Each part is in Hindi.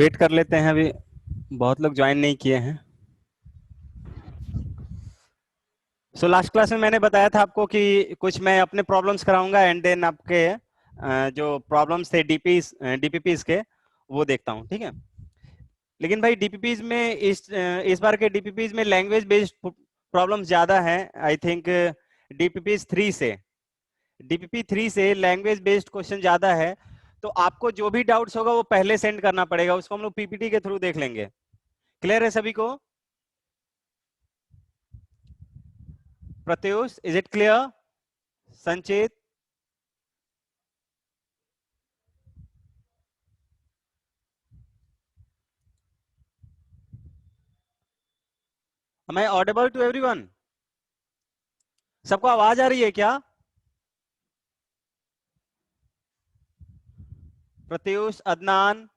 वेट कर लेते हैं, अभी बहुत लोग ज्वाइन नहीं किए हैं। लास्ट क्लास में मैंने बताया था आपको कि कुछ मैं अपने प्रॉब्लम्स कराऊंगा एंड देन आपके जो प्रॉब्लम्स थे डीपीपीज के वो देखता हूं, ठीक है। लेकिन भाई डीपीपीज में इस बार के डीपीपीज में लैंग्वेज बेस्ड प्रॉब्लम्स ज्यादा हैं। आई थिंक डीपीपी 3 से लैंग्वेज बेस्ड क्वेश्चन ज्यादा है। तो आपको जो भी डाउट्स होगा वो पहले सेंड करना पड़ेगा, उसको हम लोग पीपीटी के थ्रू देख लेंगे। क्लियर है सभी को? Pratyush, is it clear? संचित, am I audible to everyone? सबको आवाज आ रही है क्या? प्रत्युष, अदनान,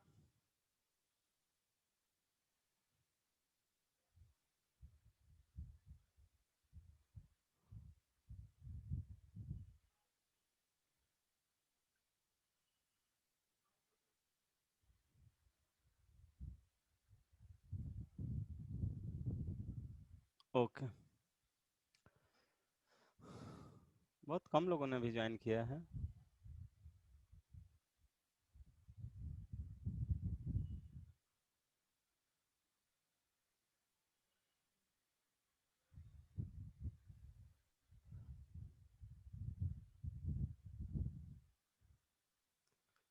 ओके। बहुत कम लोगों ने भी ज्वाइन किया है।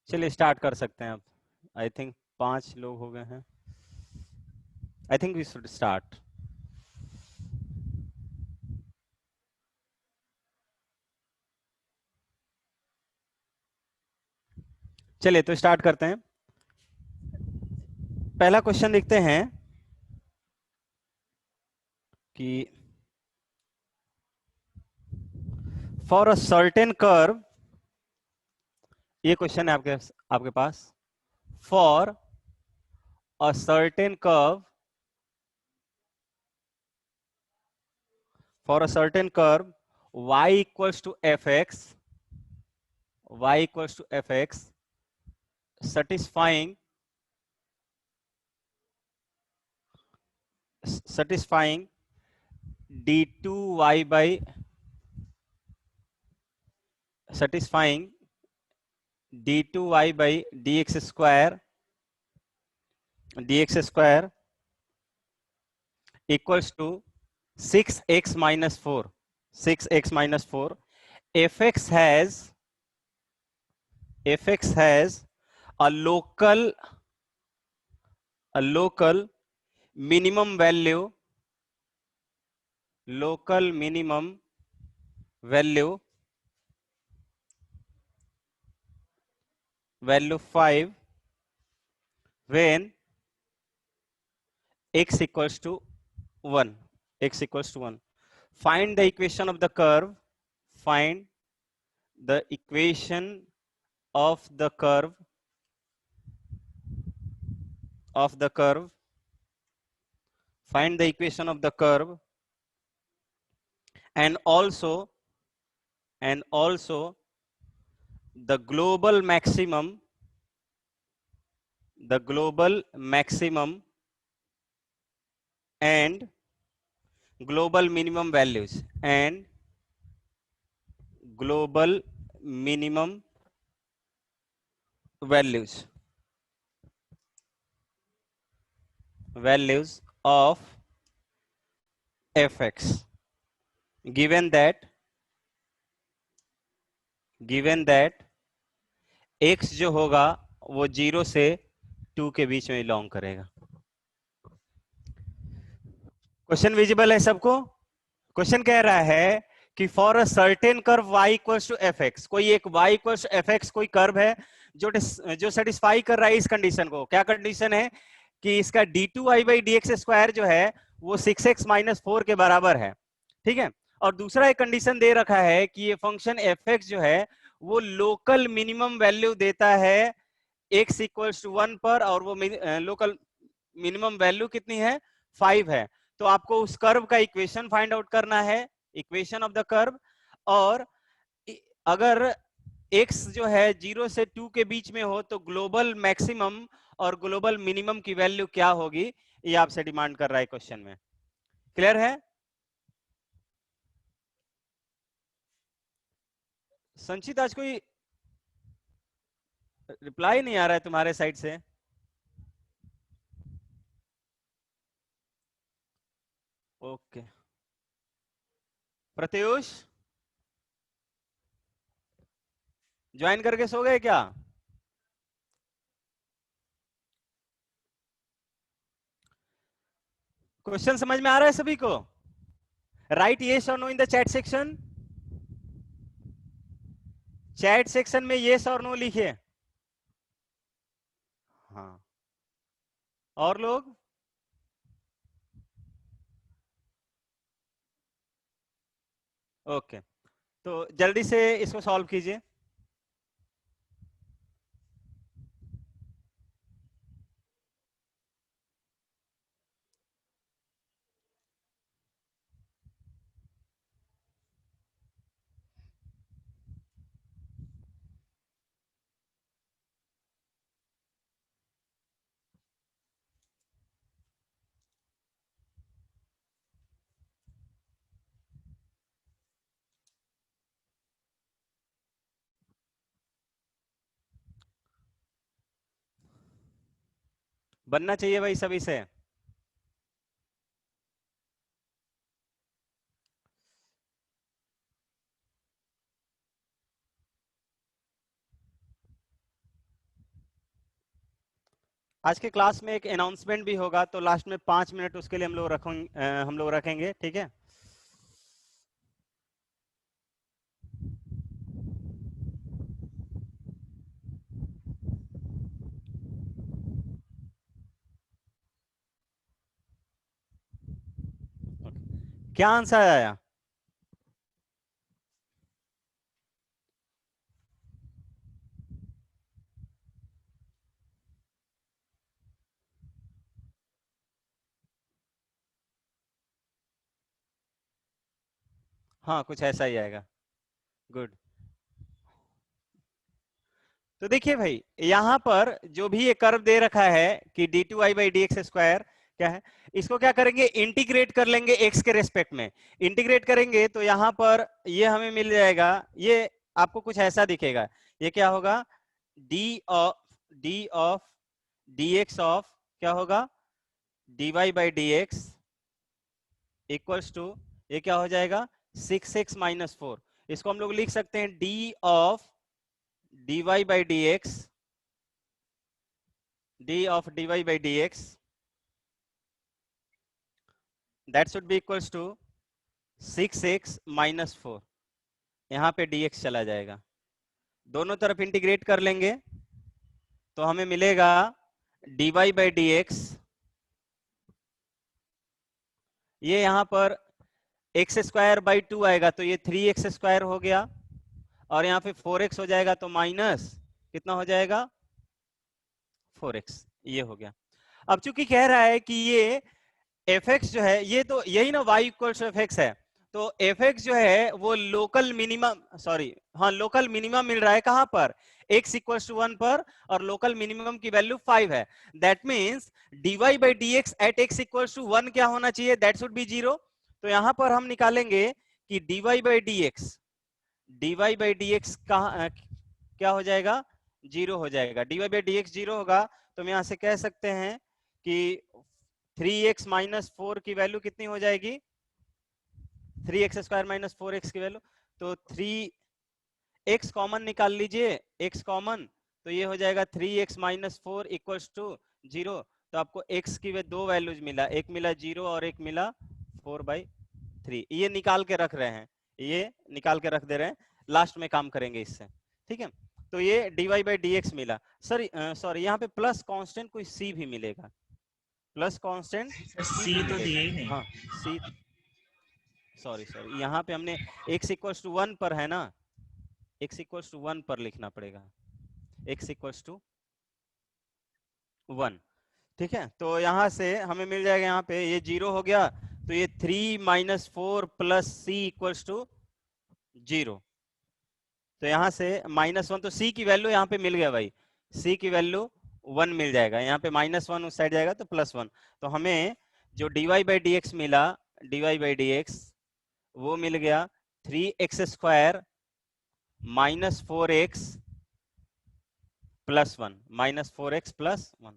चलिए स्टार्ट कर सकते हैं अब। आई थिंक 5 लोग हो गए हैं। I think we should start. चलिए तो स्टार्ट करते हैं। पहला क्वेश्चन देखते हैं कि फॉर अ सर्टेन कर्व, ये क्वेश्चन है आपके आपके पास। For a certain curve, for a certain curve y equals to fx, y equals to fx, satisfying d2y by satisfying d2y by dx square equals to 6x minus 4, 6x minus 4. fx has a local minimum value, value 5 when x equals to 1. Find the equation of the curve. Find the equation of the curve Find the equation of the curve, and also the global maximum and global minimum values, values of fx, given that x जो होगा वो 0 से 2 के बीच में बिलोंग करेगा। क्वेश्चन विजिबल है सबको? क्वेश्चन कह रहा है कि for a certain curve y equals to f x, कोई एक y equals to f x कोई कर्व है जो सेटिस्फाई कर रहा है इस कंडीशन को। क्या कंडीशन है? कि इसका d2y by d x square जो है वो 6x माइनस 4 के बराबर है, ठीक है। और दूसरा एक कंडीशन दे रखा है कि ये फंक्शन एफ एक्स जो है वो लोकल मिनिमम वैल्यू देता है x इक्वल्स टू 1 पर, और वो लोकल मिनिमम वैल्यू कितनी है? 5 है। तो आपको उस कर्व का इक्वेशन फाइंड आउट करना है, इक्वेशन ऑफ द कर्व। और अगर x जो है 0 से 2 के बीच में हो तो ग्लोबल मैक्सिमम और ग्लोबल मिनिमम की वैल्यू क्या होगी, ये आपसे डिमांड कर रहा है क्वेश्चन में। क्लियर है? संचित आज कोई रिप्लाई नहीं आ रहा है तुम्हारे साइड से। ओके, प्रत्युष ज्वाइन करके सो गए क्या? क्वेश्चन समझ में आ रहा है सभी को? राइट यस और no in the chat section. Chat section में यस और नो लिखिए। हाँ, और लोग? ओके, तो जल्दी से इसको सॉल्व कीजिए। बनना चाहिए भाई सभी से। आज के क्लास में एक अनाउंसमेंट भी होगा, तो लास्ट में 5 मिनट उसके लिए हम लोग रखेंगे, ठीक है? क्या आंसर आया? हाँ, कुछ ऐसा ही आएगा। गुड। तो देखिए भाई, यहां पर जो भी ये कर्व दे रखा है कि d2i/dx² क्या है, इसको क्या करेंगे, इंटीग्रेट कर लेंगे x के रेस्पेक्ट में। इंटीग्रेट करेंगे तो यहां पर ये हमें मिल जाएगा, ये आपको कुछ ऐसा दिखेगा। ये क्या होगा, d ऑफ dx ऑफ क्या होगा, dy/dx इक्वल्स टू, ये क्या हो जाएगा, 6x-4। इसको हम लोग लिख सकते हैं d of dy/dx, d(dy)/dx that should be equals to 6x-4। यहां पे dx चला जाएगा, दोनों तरफ इंटीग्रेट कर लेंगे तो हमें मिलेगा dy/dx, ये यहां पर x²/2 आएगा तो ये 3x² हो गया, और यहाँ पे 4x हो जाएगा तो माइनस कितना हो जाएगा, 4x। ये हो गया। अब चूंकि कह रहा है कि ये fx जो है, ये तो यही ना y इक्वल्स टू fx है, तो fx जो है वो लोकल मिनिमम, सॉरी हाँ, लोकल मिनिमम मिल रहा है कहां पर, x इक्वल्स टू 1 पर, और लोकल मिनिमम की वैल्यू 5 है। That means dy/dx at x equals to 1 क्या होना चाहिए, दैट शुड बी 0। तो यहां पर हम निकालेंगे कि dy/dx क्या हो जाएगा, 0 हो जाएगा। dy/dx 0 होगा तो हम यहां से कह सकते हैं कि 3x-4 की वैल्यू कितनी हो जाएगी, 3x² - 4x की वैल्यू, तो 3x कॉमन निकाल लीजिए, x कॉमन, तो ये हो जाएगा 3x-4 इक्वल्स टू 0। तो आपको x की दो वैल्यूज मिला, एक मिला 0 और एक मिला 4/3। ये निकाल के रख रहे हैं, ये निकाल के रख दे रहे हैं, लास्ट में काम करेंगे इससे, ठीक है? तो ये dy/dx मिला। सर सॉरी, यहाँ पे प्लस कांस्टेंट कोई c भी मिलेगा, प्लस कांस्टेंट सी तो दिए ही नहीं। हाँ सी, सॉरी यहाँ पे हमने x इक्वल्स टू 1 पर है ना, x इक्वल्स टू 1 पर लिखना पड़ेगा, x इक्वल्स टू 1, ठीक है? तो यहां से हमें मिल जाएगा, यहाँ पे ये 0 हो गया तो ये 3 - 4 + c इक्वल्स टू 0। तो यहाँ से -1, तो c की वैल्यू यहाँ पे मिल गया भाई, c की वैल्यू 1 मिल जाएगा, यहाँ पे -1 उस साइड जाएगा तो +1। तो हमें जो dy/dx मिला, dy/dx वो मिल गया 3x² -4x +1, -4x +1।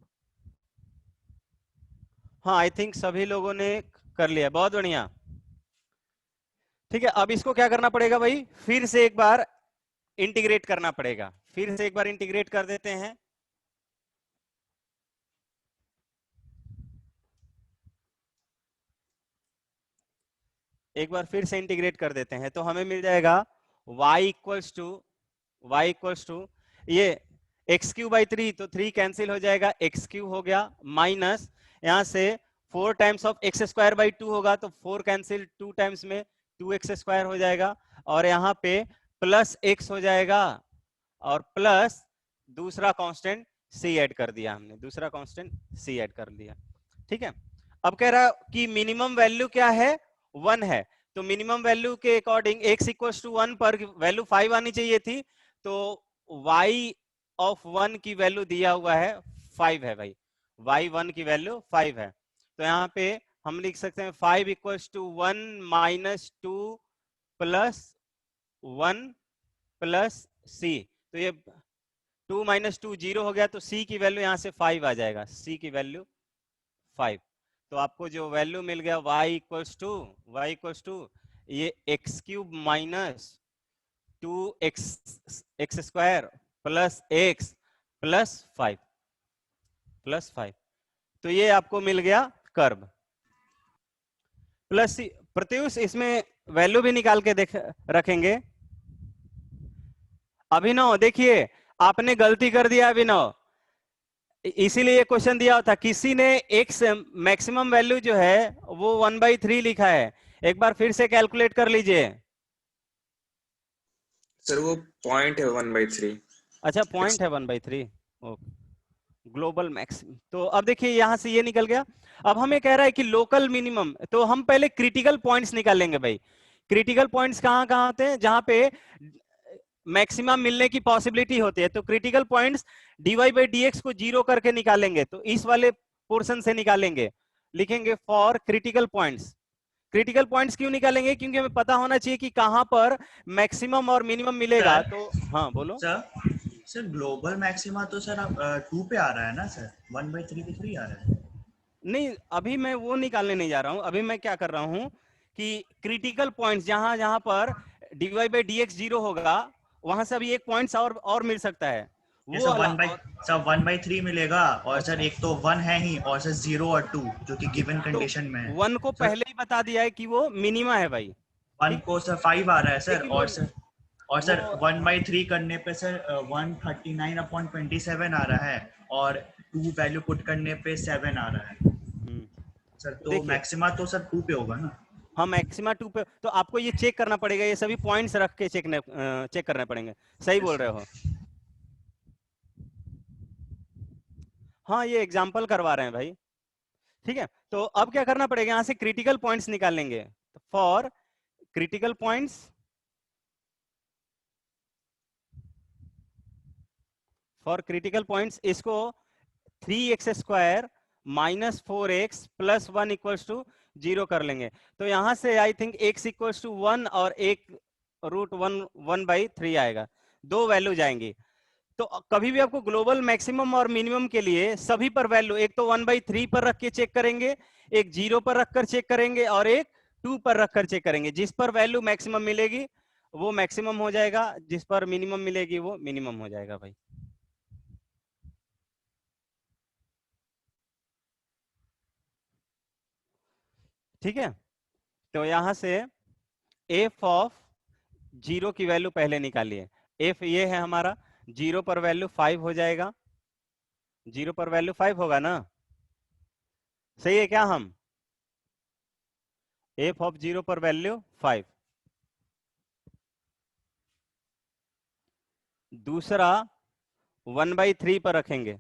हाँ, आई थिंक सभी लोगों ने कर लिया, बहुत बढ़िया। ठीक है, अब इसको क्या करना पड़ेगा भाई, फिर से एक बार इंटीग्रेट करना पड़ेगा, फिर से एक बार इंटीग्रेट कर देते हैं। एक बार फिर से इंटीग्रेट कर देते हैं, तो हमें मिल जाएगा y इक्वल्स टू ये x³/3, तो 3 कैंसिल हो जाएगा, x³ हो गया, माइनस यहां से 4 टाइम्स ऑफ x²/2 होगा, तो 4 कैंसिल, 2 टाइम्स में 2x² हो जाएगा, और यहाँ पे प्लस x हो जाएगा, और प्लस दूसरा कांस्टेंट c ऐड कर दिया हमने, दूसरा कांस्टेंट c ऐड कर दिया। ठीक है, अब कह रहा कि मिनिमम वैल्यू क्या है, 1 है, तो मिनिमम वैल्यू के अकॉर्डिंग x इक्वल्स टू 1 पर वैल्यू 5 आनी चाहिए थी, तो y ऑफ 1 की वैल्यू दिया हुआ है 5 है भाई, y1 की वैल्यू 5 है, तो यहाँ पे हम लिख सकते हैं 5 equals to 1 - 2 plus 1 plus c, तो ये 2 - 2 0 हो गया, तो c की वैल्यू यहाँ से 5 आ जाएगा, c की वैल्यू 5। तो आपको जो वैल्यू मिल गया y इक्वल्स टू ये x³ minus 2x² plus x plus 5, तो ये आपको मिल गया कर्व प्लस। प्रत्युष इसमें वैल्यू भी निकाल के देख रखेंगे। अभिनव देखिए, आपने गलती कर दिया अभिनव, इसीलिए क्वेश्चन दिया था, किसी ने x मैक्सिमम वैल्यू जो है वो 1/3 लिखा है, एक बार फिर से कैलकुलेट कर लीजिए। सर वो पॉइंट है 1/3। अच्छा, पॉइंट है 1/3, ओके, ग्लोबल मैक्सिमम। तो अब देखिए यहां से ये निकल गया, अब हमें कह रहा है कि लोकल मिनिमम, तो हम पहले क्रिटिकल पॉइंट्स निकालेंगे भाई। क्रिटिकल पॉइंट्स कहां कहां होते हैं, जहां पे मैक्सिमम मिलने की पॉसिबिलिटी होती है, तो क्रिटिकल पॉइंट्स dy/dx को 0 करके निकालेंगे, तो इस वाले पोर्शन से निकालेंगे, लिखेंगे for critical points. Critical points क्यों निकालेंगे, क्योंकि हमें पता होना चाहिए कि कहां पर मैक्सिमम और मिनिमम मिलेगा। तो हाँ बोलो सर ग्लोबल मैक्सिमा तो सर आप 2 पे आ रहा है ना सर, 1/3 पे 3 आ रहा है। नहीं, अभी मैं वो निकालने नहीं जा रहा हूं, अभी मैं क्या कर रहा हूं कि क्रिटिकल पॉइंट्स जहां जहां पर dy/dx 0 होगा, वहां से अभी एक पॉइंट्स और मिल सकता है, वो सर वाला। 1/3 मिलेगा, और अच्छा, सर एक तो 1 है ही, और सर 0 और 2 जो कि गिवन तो कंडीशन में है 1 को सर। पहले ही बता दिया है कि वो मिनिमा है भाई। 1 ठीक, को सर 5 आ रहा है सर, देखिए और वो सर 1/3 करने पे सर 139/27 आ रहा है, और 2 वैल्यू पुट करने पे 7 आ रहा है सर, तो देखिए, मैक्सिमा तो सर 2 पे होगा ना। हम मैक्सिमा 2 पे, तो आपको ये चेक करना पड़ेगा, ये सभी पॉइंट्स रख के चेक करने पड़ेंगे। सही बोल रहे हो, हाँ ये एग्जाम्पल करवा रहे हैं भाई। ठीक है, तो अब क्या करना पड़ेगा, यहां से क्रिटिकल पॉइंट्स निकालेंगे, फॉर क्रिटिकल पॉइंट्स, इसको 3x² - 4x + 1 = 0 कर लेंगे, तो यहां से आई थिंक x = 1 और एक √1 1/3 आएगा, दो वैल्यू जाएंगी। तो कभी भी आपको ग्लोबल मैक्सिमम और मिनिमम के लिए सभी पर वैल्यू, एक तो 1/3 पर रख के चेक करेंगे, एक 0 पर रखकर चेक करेंगे, और एक 2 पर रखकर चेक करेंगे। जिस पर वैल्यू मैक्सिमम मिलेगी वो मैक्सिमम हो जाएगा, जिस पर मिनिमम मिलेगी वो मिनिमम हो जाएगा भाई। ठीक है, तो यहां से f ऑफ 0 की वैल्यू पहले निकालिए, f ये है हमारा, 0 पर वैल्यू 5 हो जाएगा, 0 पर वैल्यू 5 होगा ना, सही है क्या, हम f ऑफ 0 पर वैल्यू 5। दूसरा 1/3 पर रखेंगे,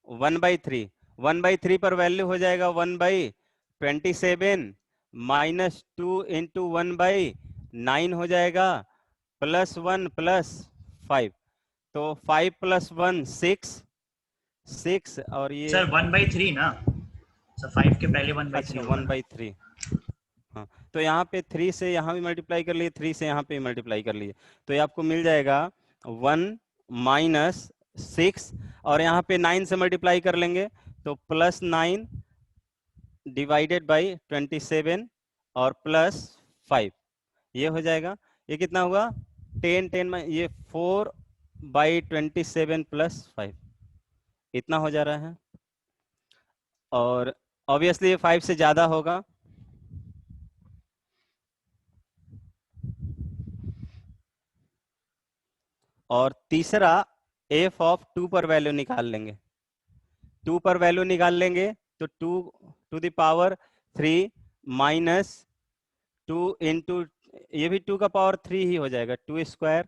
1/3 पर वैल्यू हो जाएगा 1/27 - 2 × 1/3 9 हो जाएगा, +1 +5, तो 5 + 1 6 और ये सर 1/3 ना सर, 5 के पहले 1/3 अच्छा होगा ना। 1/3। हाँ, तो यहाँ पे 3 से यहाँ भी मल्टीप्लाई कर लिए, 3 से यहाँ पे मल्टीप्लाई कर लिए, तो ये आपको मिल जाएगा 1 - 6, और यहाँ पे 9 से मल्टीप्लाई कर लेंगे तो +9 डिवाइडेड बाई 27 और +5, ये हो जाएगा। ये कितना हुआ 10 में ये 4/27 +5, इतना हो जा रहा है, और ऑब्वियसली ये 5 से ज्यादा होगा। और तीसरा f(2) पर वैल्यू निकाल लेंगे, 2 पर वैल्यू निकाल लेंगे तो 2⁻³ माइनस 2 इंटू, ये भी 2⁻³ ही हो जाएगा, 2²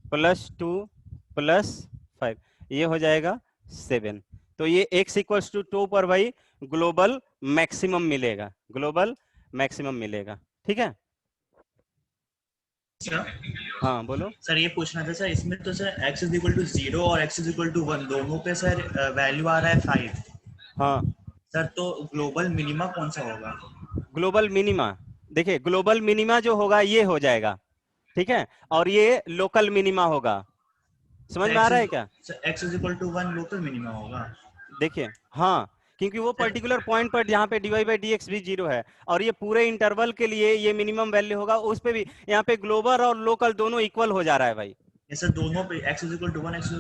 +2 +5, ये हो जाएगा 7। तो ये x = 2 पर भाई ग्लोबल मैक्सिमम मिलेगा, ग्लोबल मैक्सिमम मिलेगा। ठीक है, हाँ बोलो। सर ये पूछना था सर, इसमें तो सर x = 0 और x = 1 दोनों पे सर वैल्यू आ रहा है 5। हाँ, सर तो ग्लोबल मिनिमा कौन सा होगा? ग्लोबल मिनिमा, देखिए ग्लोबल मिनिमा जो होगा ये हो जाएगा, ठीक है, और ये लोकल मिनिमा होगा। समझ सर में आ रहा है क्या? x = 1 लोकल मिनिमा होगा। देखिए, हाँ, क्योंकि वो सर पर्टिकुलर पॉइंट पर जहाँ पे dy/dx भी 0 है, और ये पूरे इंटरवल के लिए ये मिनिमम वैल्यू होगा, उस पे भी यहाँ पे ग्लोबल और लोकल दोनों इक्वल हो जा रहा है भाई। ये सर दोनों पे x = 1 x = 0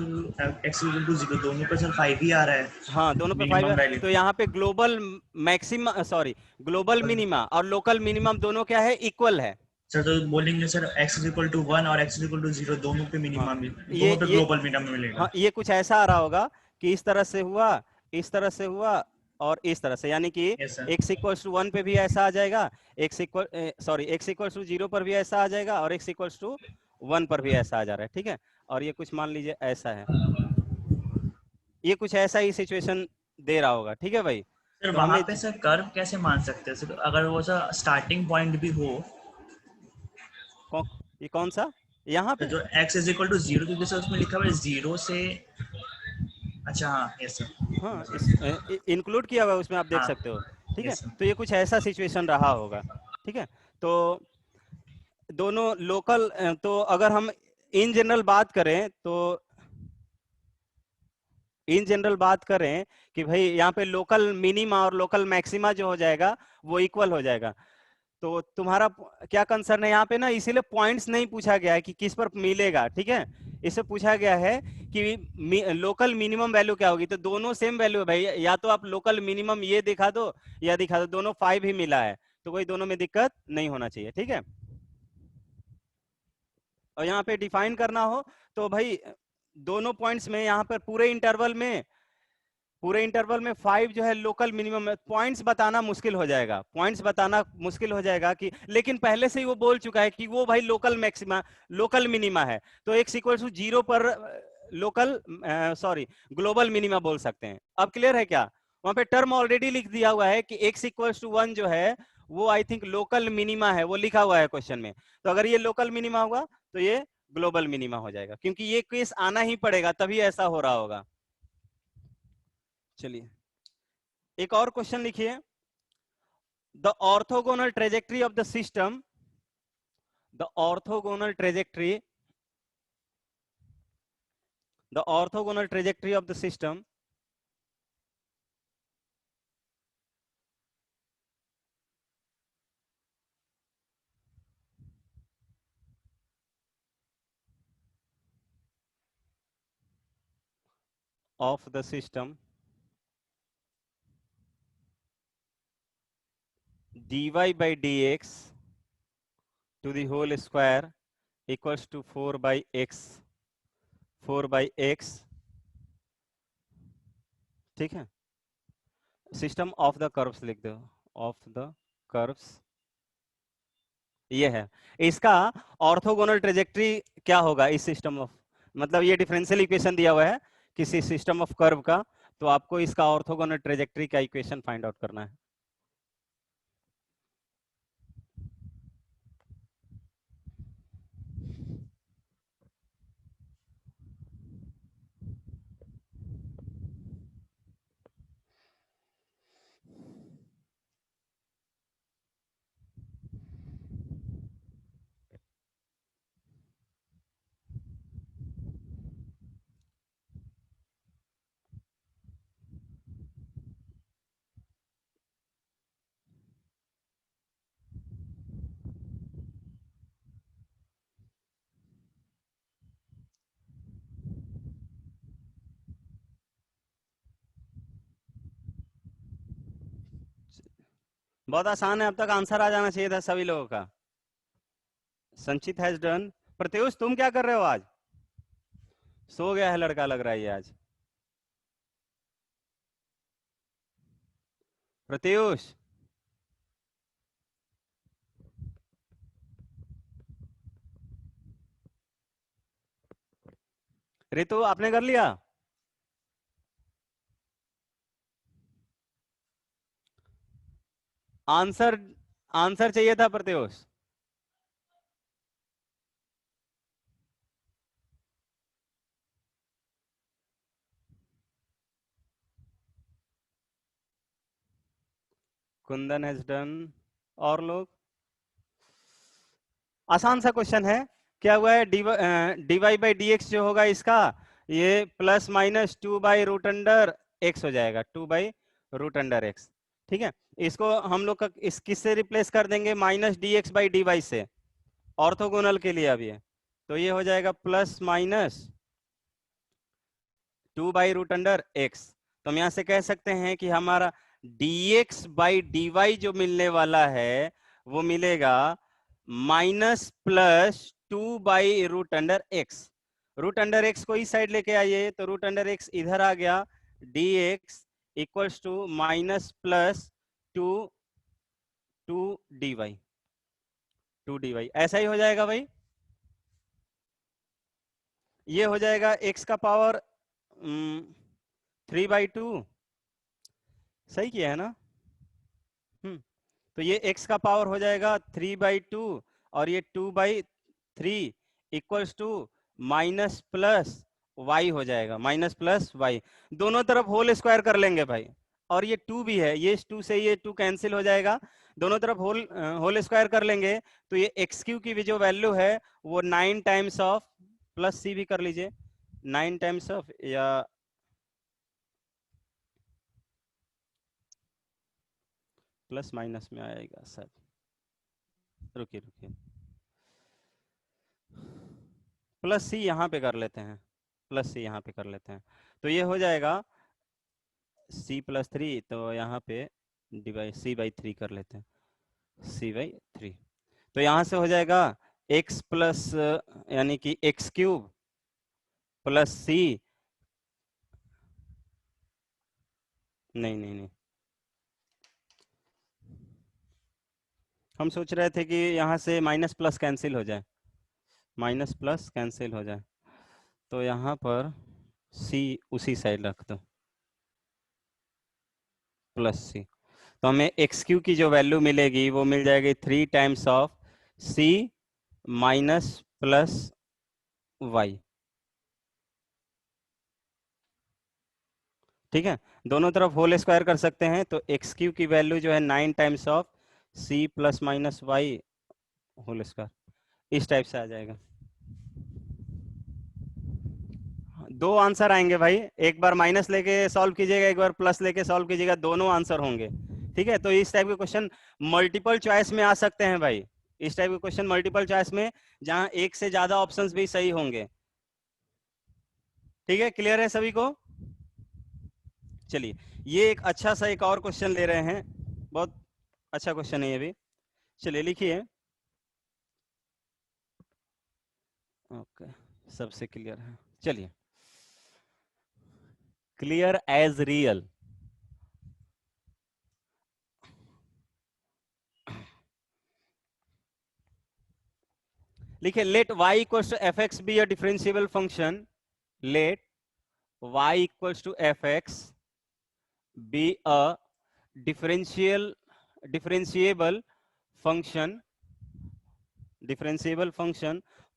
दोनों पे सर 5 ही आ रहा है हाँ, दोनों पे 5 मिनिमम है, वैल्यू। तो यहाँ पे global maximum, sorry, global minima और लोकल मिनिमम दोनों क्या है, इक्वल है। सर तो बोलेंगे सर x = 1 और x = 0 दोनों पे हाँ, मिनिमम, ये दोनों पे ये ग्लोबल मिनिमम मिलेगा। हाँ, ये कुछ ऐसा आ रहा होगा कि इस तरह से हुआ, इस तरह से हुआ, और इस तरह से, यानी कि यस सर। x = 1 पे भी ऐसा आ जाएगा, x = 0 पर भी ऐसा आ जाएगा, और x = 1 पर भी ऐसा आ जा रहा है। ठीक है, और ये कुछ मान लीजिए ऐसा है, ये कुछ ऐसा ही सिचुएशन दे रहा होगा। ठीक है भाई, सर तो वहां हमें पे सर कर्व कैसे मान सकते हैं सर, अगर वो सर स्टार्टिंग पॉइंट भी हो कौ, ये कौन सा यहाँ तो पे, जो x = 0, क्योंकि सर उसमें लिखा हुआ है 0 से। अच्छा हाँ, यस हाँ, सर। इस इंक्लूड किया हुआ है उसमें, आप देख हाँ, सकते हो। ठीक है, यस सर। तो ये कुछ ऐसा सिचुएशन रहा होगा। ठीक है, तो दोनों लोकल, तो अगर हम इन जनरल बात करें तो इन जनरल बात करें कि भाई यहाँ पे लोकल मिनिमा और लोकल मैक्सिमा जो हो जाएगा वो इक्वल हो जाएगा। तो तुम्हारा क्या कंसर्न है यहाँ पे ना, इसीलिए पॉइंट्स नहीं पूछा गया है कि किस पर मिलेगा। ठीक है, इसे पूछा गया है कि लोकल मिनिमम वैल्यू क्या होगी, तो दोनों सेम वैल्यू है भाई, या तो आप लोकल मिनिमम ये दिखा दो या दिखा दो, दोनों 5 ही मिला है, तो कोई दोनों में दिक्कत नहीं होना चाहिए। ठीक है, और यहाँ पे डिफाइन करना हो तो भाई दोनों पॉइंट्स में, यहाँ पर पूरे इंटरवल में 5 जो है लोकल मिनिमम है। पॉइंट्स बताना मुश्किल हो जाएगा, पॉइंट्स बताना मुश्किल हो जाएगा कि, लेकिन पहले से ही वो बोल चुका है कि वो भाई लोकल मैक्सिमा, लोकल मिनिमा है, तो x = 0 पर लोकल, सॉरी, ग्लोबल मिनिमा बोल सकते हैं। अब क्लियर है क्या? वहां पे टर्म ऑलरेडी लिख दिया हुआ है कि x = 1 जो है वो आई थिंक लोकल मिनिमा है, वो लिखा हुआ है क्वेश्चन में। तो अगर ये लोकल मिनिमा होगा तो ये ग्लोबल मिनिमा हो जाएगा, क्योंकि ये केस आना ही पड़ेगा, तभी ऐसा हो रहा होगा। चलिए एक और क्वेश्चन लिखिए, the orthogonal trajectory of the system, the orthogonal trajectory, the orthogonal trajectory of the system of the system dy/dx to the whole square equals to 4/x, 4/x। ठीक है, सिस्टम ऑफ द कर्व्स लिख दो, ऑफ द कर्व्स, ये है इसका ऑर्थोगोनल ट्रेजेक्ट्री। क्या होगा इस सिस्टम ऑफ, मतलब ये डिफरेंशियल इक्वेशन दिया हुआ है किसी सिस्टम ऑफ कर्व का, तो आपको इसका ऑर्थोगोनल ट्रेजेक्ट्री का इक्वेशन फाइंड आउट करना है। बहुत आसान है, अब तक आंसर आ जाना चाहिए था सभी लोगों का। संचित हैज डन। प्रत्युष तुम क्या कर रहे हो आज? सो गया है लड़का लग रहा है ये आज। प्रत्युष रितु आपने कर लिया? आंसर आंसर चाहिए था प्रत्युष। Kundan has done. और लोग? आसान सा क्वेश्चन है। क्या हुआ है? dy बाई डी एक्स जो होगा इसका, ये प्लस माइनस 2/√अंडर x हो जाएगा, 2/√अंडर x। ठीक है, इसको हम लोग का इस किससे रिप्लेस कर देंगे? माइनस dx बाई dy से, ऑर्थोगोनल के लिए अब ये। तो ये हो जाएगा प्लस माइनस 2/√x। तो हम यहाँ से कह सकते हैं कि हमारा dx बाई dy जो मिलने वाला है वो मिलेगा माइनस प्लस 2/√x। √x को इस साइड लेके आइए, तो √x इधर आ गया, dx equals to minus plus 2 dy ऐसा ही हो जाएगा भाई। ये हो जाएगा x का पावर 3/2। सही किया है ना? तो ये x का पावर हो जाएगा 3/2 और ये 2/3 equals to minus plus y हो जाएगा, माइनस प्लस y। दोनों तरफ होल स्क्वायर कर लेंगे भाई। और ये 2 भी है, ये 2 से ये 2 कैंसिल हो जाएगा, दोनों तरफ होल स्क्वायर कर लेंगे। तो ये x³ की भी जो वैल्यू है वो 9 टाइम्स ऑफ, प्लस c भी कर लीजिए, 9 टाइम्स ऑफ, या प्लस माइनस में आएगा सर, रुकिए रुकिए, प्लस सी यहाँ पे कर लेते हैं, प्लस सी यहाँ पे कर लेते हैं। तो ये हो जाएगा c+3, तो यहाँ पे डिवाइड c/3 कर लेते हैं, c/3। तो यहाँ से हो जाएगा x प्लस, यानी कि x³ प्लस c, नहीं नहीं नहीं, हम सोच रहे थे कि यहाँ से माइनस प्लस कैंसिल हो जाए, माइनस प्लस कैंसिल हो जाए। तो यहाँ पर c उसी साइड रख दो, प्लस c। तो हमें x³ की जो वैल्यू मिलेगी वो मिल जाएगी 3 times of c minus plus y। ठीक है, दोनों तरफ होल स्क्वायर कर सकते हैं, तो x³ की वैल्यू जो है 9 times of c plus minus y whole square, इस टाइप से आ जाएगा। दो आंसर आएंगे भाई, एक बार माइनस लेके सॉल्व कीजिएगा, एक बार प्लस लेके सॉल्व कीजिएगा, दोनों आंसर होंगे। ठीक है, तो इस टाइप के क्वेश्चन मल्टीपल चॉइस में आ सकते हैं भाई, इस टाइप के क्वेश्चन मल्टीपल चॉइस में, जहां एक से ज्यादा ऑप्शंस भी सही होंगे। ठीक है, क्लियर है सभी को? चलिए, ये एक अच्छा सा एक और क्वेश्चन ले रहे हैं, बहुत अच्छा क्वेश्चन है ये भी। चलिए लिखिए। ओके, सबसे क्लियर है। चलिए, क्लियर एज रियल। लिखिए, let y equals to fx be a differentiable function, let y equals to fx be a differentiable function,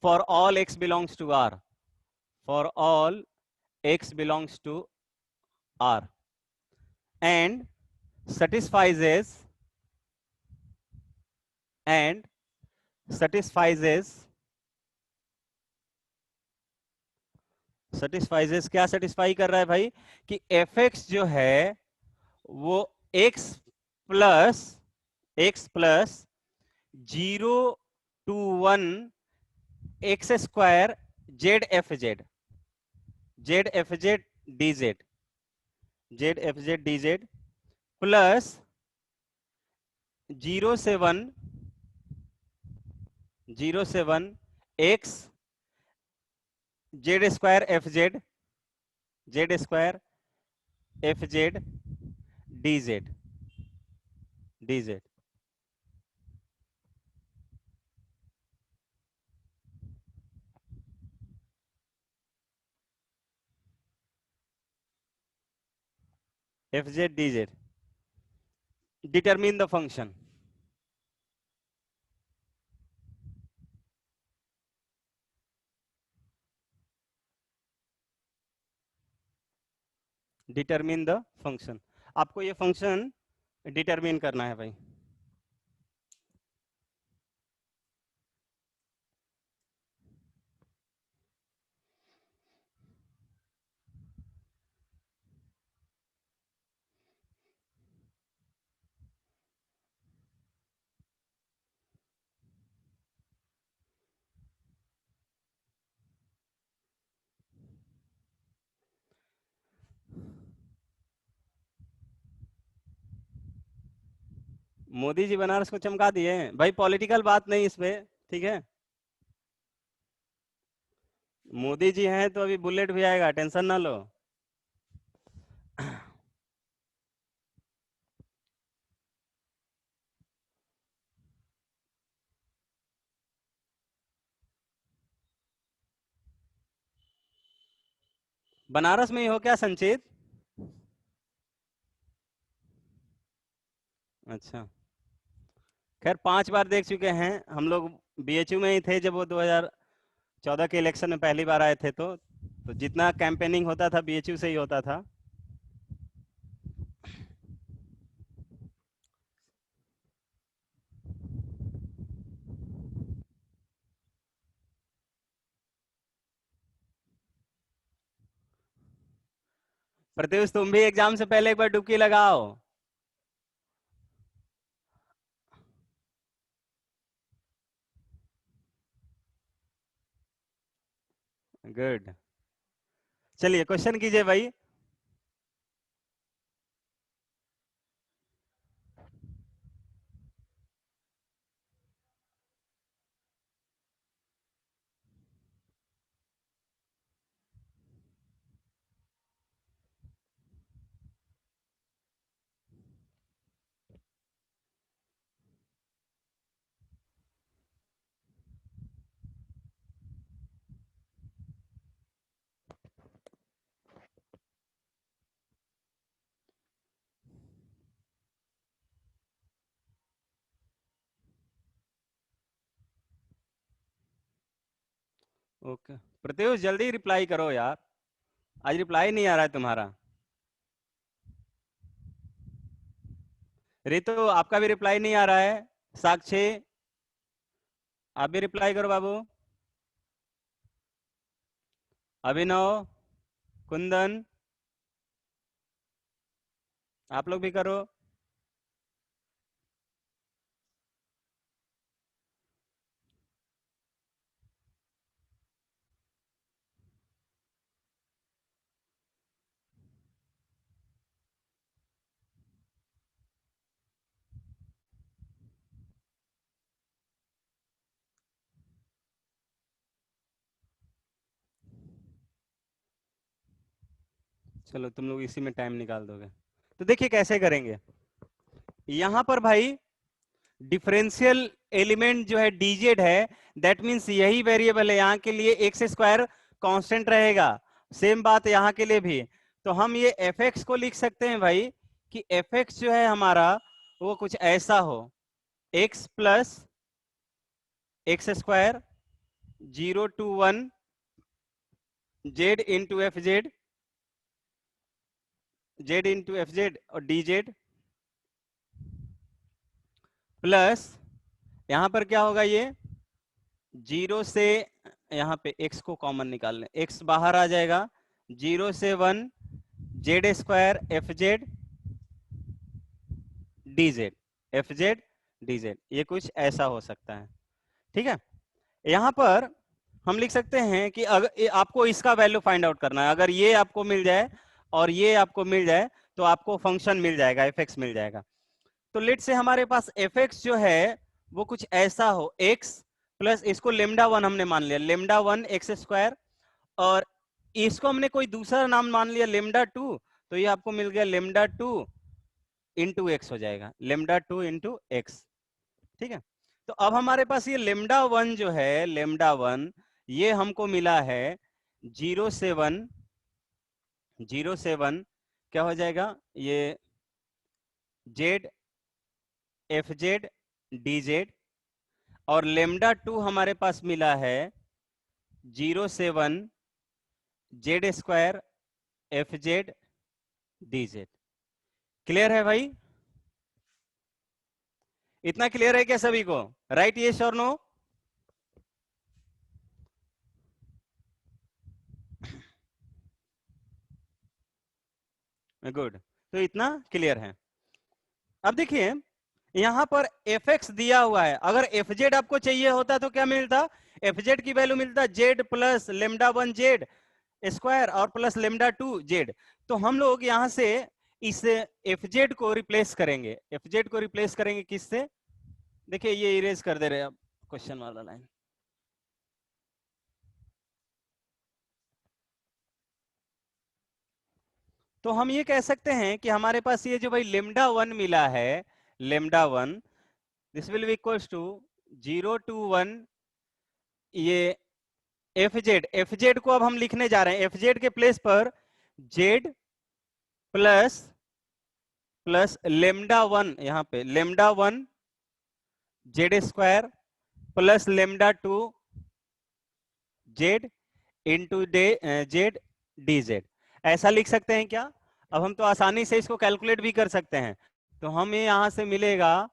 for all x belongs to R, for all x belongs to R, and satisfies क्या सेटिस्फाई कर रहा है भाई? कि fx जो है वो x plus 0 to 1 x square ZFZ dz plus 0 से 1 x Z square F Z D Z F Z D Z determine the function. Determine the function, आपको ये फंक्शन डिटरमिन करना है भाई। मोदी जी बनारस को चमका दिए भाई, पॉलिटिकल बात नहीं इस पे, ठीक है। मोदी जी हैं तो अभी बुलेट भी आएगा, टेंशन ना लो। बनारस में ही हो क्या संचित? अच्छा, खैर 5 बार देख चुके हैं हम लोग, बीएचयू में ही थे जब वो 2014 के इलेक्शन में पहली बार आए थे, तो जितना कैंपेनिंग होता था बीएचयू से ही होता था। प्रत्युष तुम भी एग्जाम से पहले एक बार डुबकी लगाओ। गुड, चलिए क्वेश्चन कीजिए भाई। ओके प्रत्युष जल्दी रिप्लाई करो यार, आज रिप्लाई नहीं आ रहा है तुम्हारा। रितु आपका भी रिप्लाई नहीं आ रहा है। साक्षी आप भी रिप्लाई करो बाबू। अभिनव, कुंदन, आप लोग भी करो। चलो तुम लोग इसी में टाइम निकाल दोगे, तो देखिए कैसे करेंगे। यहां पर भाई डिफरेंशियल एलिमेंट जो है डीजेड है, दैट मींस यही वेरिएबल है, यहाँ के लिए एक्स स्क्वायर कांस्टेंट रहेगा। सेम बात यहाँ के लिए भी। तो हम ये एफ एक्स को लिख सकते हैं भाई कि एफ एक्स जो है हमारा वो कुछ ऐसा हो, x plus x square 0 to 1 Z into F Z, Z into F Z और डी जेड, प्लस यहां पर क्या होगा, ये 0 से यहाँ पे x को कॉमन निकाल लें, x बाहर आ जाएगा, 0 से 1 Z square F Z D Z, F Z D Z, ये कुछ ऐसा हो सकता है। ठीक है, यहां पर हम लिख सकते हैं कि अगर आपको इसका वैल्यू फाइंड आउट करना है, अगर ये आपको मिल जाए और ये आपको मिल जाए तो आपको फंक्शन मिल जाएगा, एफ एक्स मिल जाएगा। तो लेट से हमारे पास एफ एक्स जो है वो कुछ ऐसा हो, एक्स प्लस इसको लेमडा वन हमने मान लिया, लेमडा वन एक्स स्क्वायर, और इसको हमने कोई दूसरा नाम मान लिया लेमडा टू, तो ये आपको मिल गया लेमडा टू इंटू एक्स हो जाएगा, लेमडा टू इंटू एक्स। ठीक है, तो अब हमारे पास ये लेमडा वन जो है, लेमडा वन ये हमको मिला है 0 से 1, 0 से 1 क्या हो जाएगा, ये Z F Z D Z, और लेमडा टू हमारे पास मिला है 0 से 1 Z square F Z D Z. Clear है भाई? इतना क्लियर है क्या सभी को? राइट, यस और नो? गुड, तो इतना क्लियर है। अब देखिए यहां पर एफ एक्स दिया हुआ है, अगर एफ जेड आपको चाहिए होता तो क्या मिलता, एफ जेड की वैल्यू मिलता Z plus lambda one z square और प्लस लेमडा टू जेड। तो हम लोग यहां से इस एफ जेड को रिप्लेस करेंगे, एफ जेड को रिप्लेस करेंगे किससे, देखिए ये इरेज कर दे रहे हैं अब क्वेश्चन वाला लाइन। तो हम ये कह सकते हैं कि हमारे पास ये जो भाई लेमडा वन मिला है, lambda one, this will be equals to 0 to 1 ये एफ जेड को अब हम लिखने जा रहे हैं, एफ जेड के प्लेस पर Z plus plus lambda one, यहां पे lambda one z square plus lambda two Z into Z D Z, ऐसा लिख सकते हैं क्या? अब हम तो आसानी से इसको कैलकुलेट भी कर सकते हैं, तो हमें यहां से मिलेगा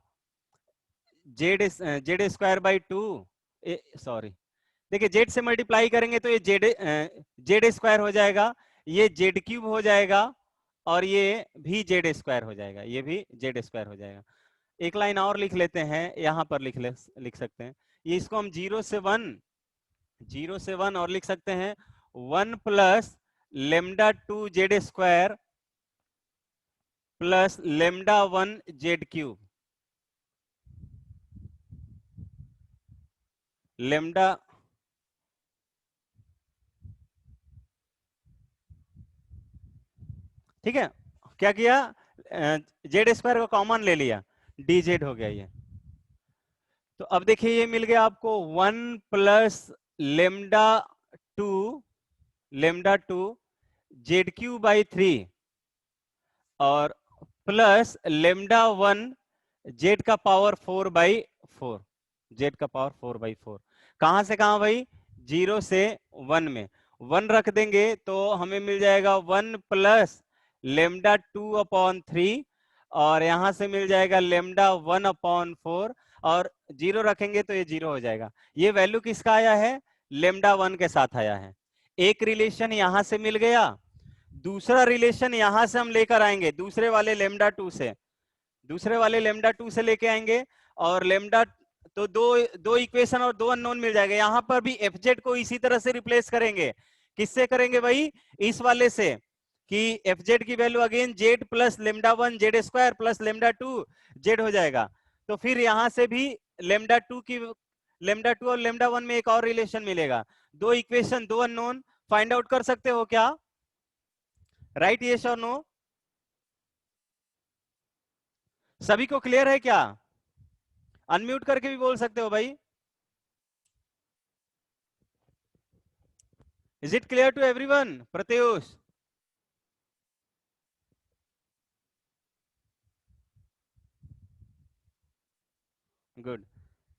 Z Z square by two, sorry देखिए जेड से मल्टीप्लाई करेंगे तो ये जेड स्क्वायर हो जाएगा, ये जेड क्यूब हो जाएगा, और ये भी जेड स्क्वायर हो जाएगा, ये भी जेड स्क्वायर हो जाएगा। एक लाइन और लिख लेते हैं, यहां पर लिख सकते हैं, ये इसको हम 0 से 1 और लिख सकते हैं 1 plus lambda two Z square plus lambda one Z cube, lambda ठीक है, क्या किया, जेड स्क्वायर को कॉमन ले लिया, डी जेड हो गया ये। तो अब देखिए ये मिल गया आपको 1 plus lambda to, lambda two Z Q by 3 और प्लस लेमडा वन जेड का पावर 4/4, जेड का पावर 4/4। कहां से कहां भाई, 0 से 1 में 1 रख देंगे तो हमें मिल जाएगा 1 प्लस लेमडा 2/3, और यहां से मिल जाएगा लेमडा 1/4, और 0 रखेंगे तो ये 0 हो जाएगा। ये वैल्यू किसका आया है, लेमडा 1 के साथ आया है। एक रिलेशन यहां से मिल गया, दूसरा रिलेशन यहां से हम लेकर आएंगे, दूसरे वाले लेमडा 2 से, दूसरे वाले लेमडा 2 से लेके आएंगे, और लेमडा तो दो इक्वेशन और दो अननोन मिल जाएगा। यहां पर भी एफ जेड को इसी तरह से रिप्लेस करेंगे, किससे करेंगे भाई, इस वाले से, कि एफ जेड की value again Z plus lambda one z square plus lambda two Z हो जाएगा। तो फिर यहां से भी लेमडा टू और लेमडा वन में एक और रिलेशन मिलेगा, दो इक्वेशन दो अननोन फाइंड आउट कर सकते हो क्या? राइट, यस और नो? सभी को क्लियर है क्या? अनम्यूट करके भी बोल सकते हो भाई। Is it clear to everyone? Pratyush, good.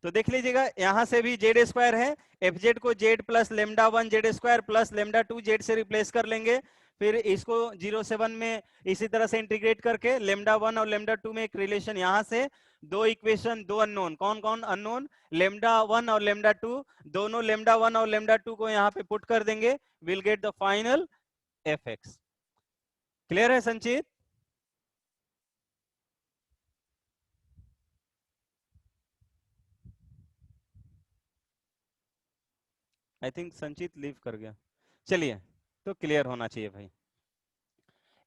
तो देख लीजिएगा यहां से भी जेड स्क्वायर है, एफ जेड को z plus lambda one z square plus lambda two z से रिप्लेस कर लेंगे, फिर इसको 0 से 1 में इसी तरह से इंटीग्रेट करके लेमडा वन और लेमडा टू में एक रिलेशन, यहां से दो इक्वेशन दो अननोन, कौन कौन अननोन, लेमडा वन और लेमडा टू, दोनों लेमडा वन और लेमडा टू को यहाँ पे पुट कर देंगे, will get the final F x. Clear है संचित? आई थिंक संचित लीव कर गया, चलिए तो क्लियर होना चाहिए भाई।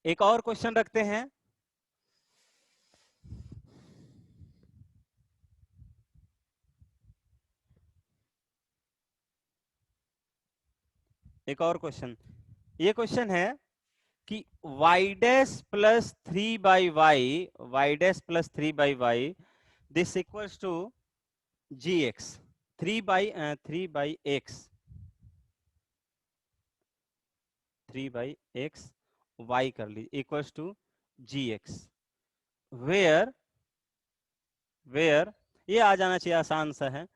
एक और क्वेश्चन रखते हैं, एक और क्वेश्चन, ये क्वेश्चन है कि y dash plus 3/y this equals to gx 3/x 3/x y कर लीजिए इक्वल्स टू gx वेयर ये आ जाना चाहिए, आसान सा है।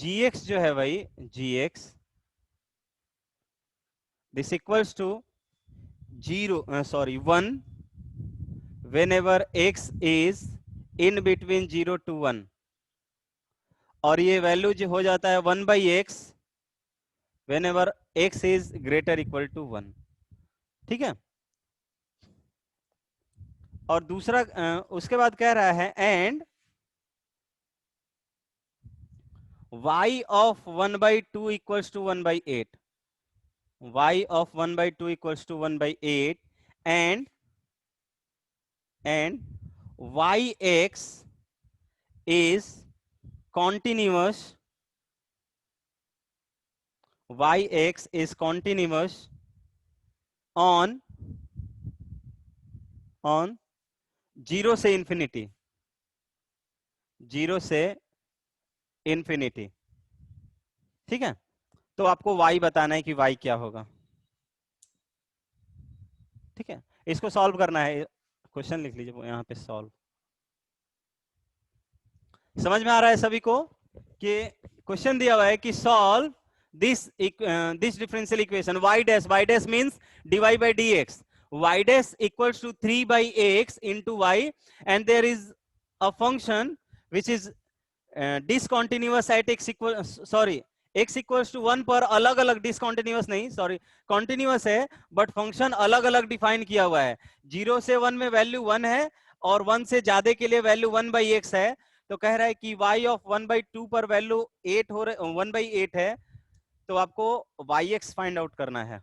gx जो है भाई gx this equals to 1 whenever x is in between 0 to 1, और ये वैल्यू जो हो जाता है 1/x whenever x is greater equal to 1। ठीक है, और दूसरा उसके बाद कह रहा है and y of 1/2 equals to 1/8, y of 1/2 equals to 1/8 and yx is continuous, yx is continuous on 0 से इंफिनिटी, 0 से इंफिनिटी। ठीक है, तो आपको y बताना है कि y क्या होगा। ठीक है, इसको सॉल्व करना है, क्वेश्चन लिख लीजिए यहाँ पे सॉल्व। समझ में आ रहा है सभी को कि क्वेश्चन दिया हुआ है कि solve this differential equation y dash means dy by dx, y dash equals to 3/x into y and there is a function which is discontinuous at x equals to 1 पर अलग अलग, डिसकंटिन्यूअस नहीं सॉरी कॉन्टिन्यूअस है, बट फंक्शन अलग अलग डिफाइन किया हुआ है। 0 से 1 में वैल्यू 1 है और 1 से ज्यादा के लिए वैल्यू 1/x है। तो कह रहा है कि y ऑफ 1/2 पर वैल्यू 8 हो रहा 1/8 है, तो आपको yx फाइंड आउट करना है।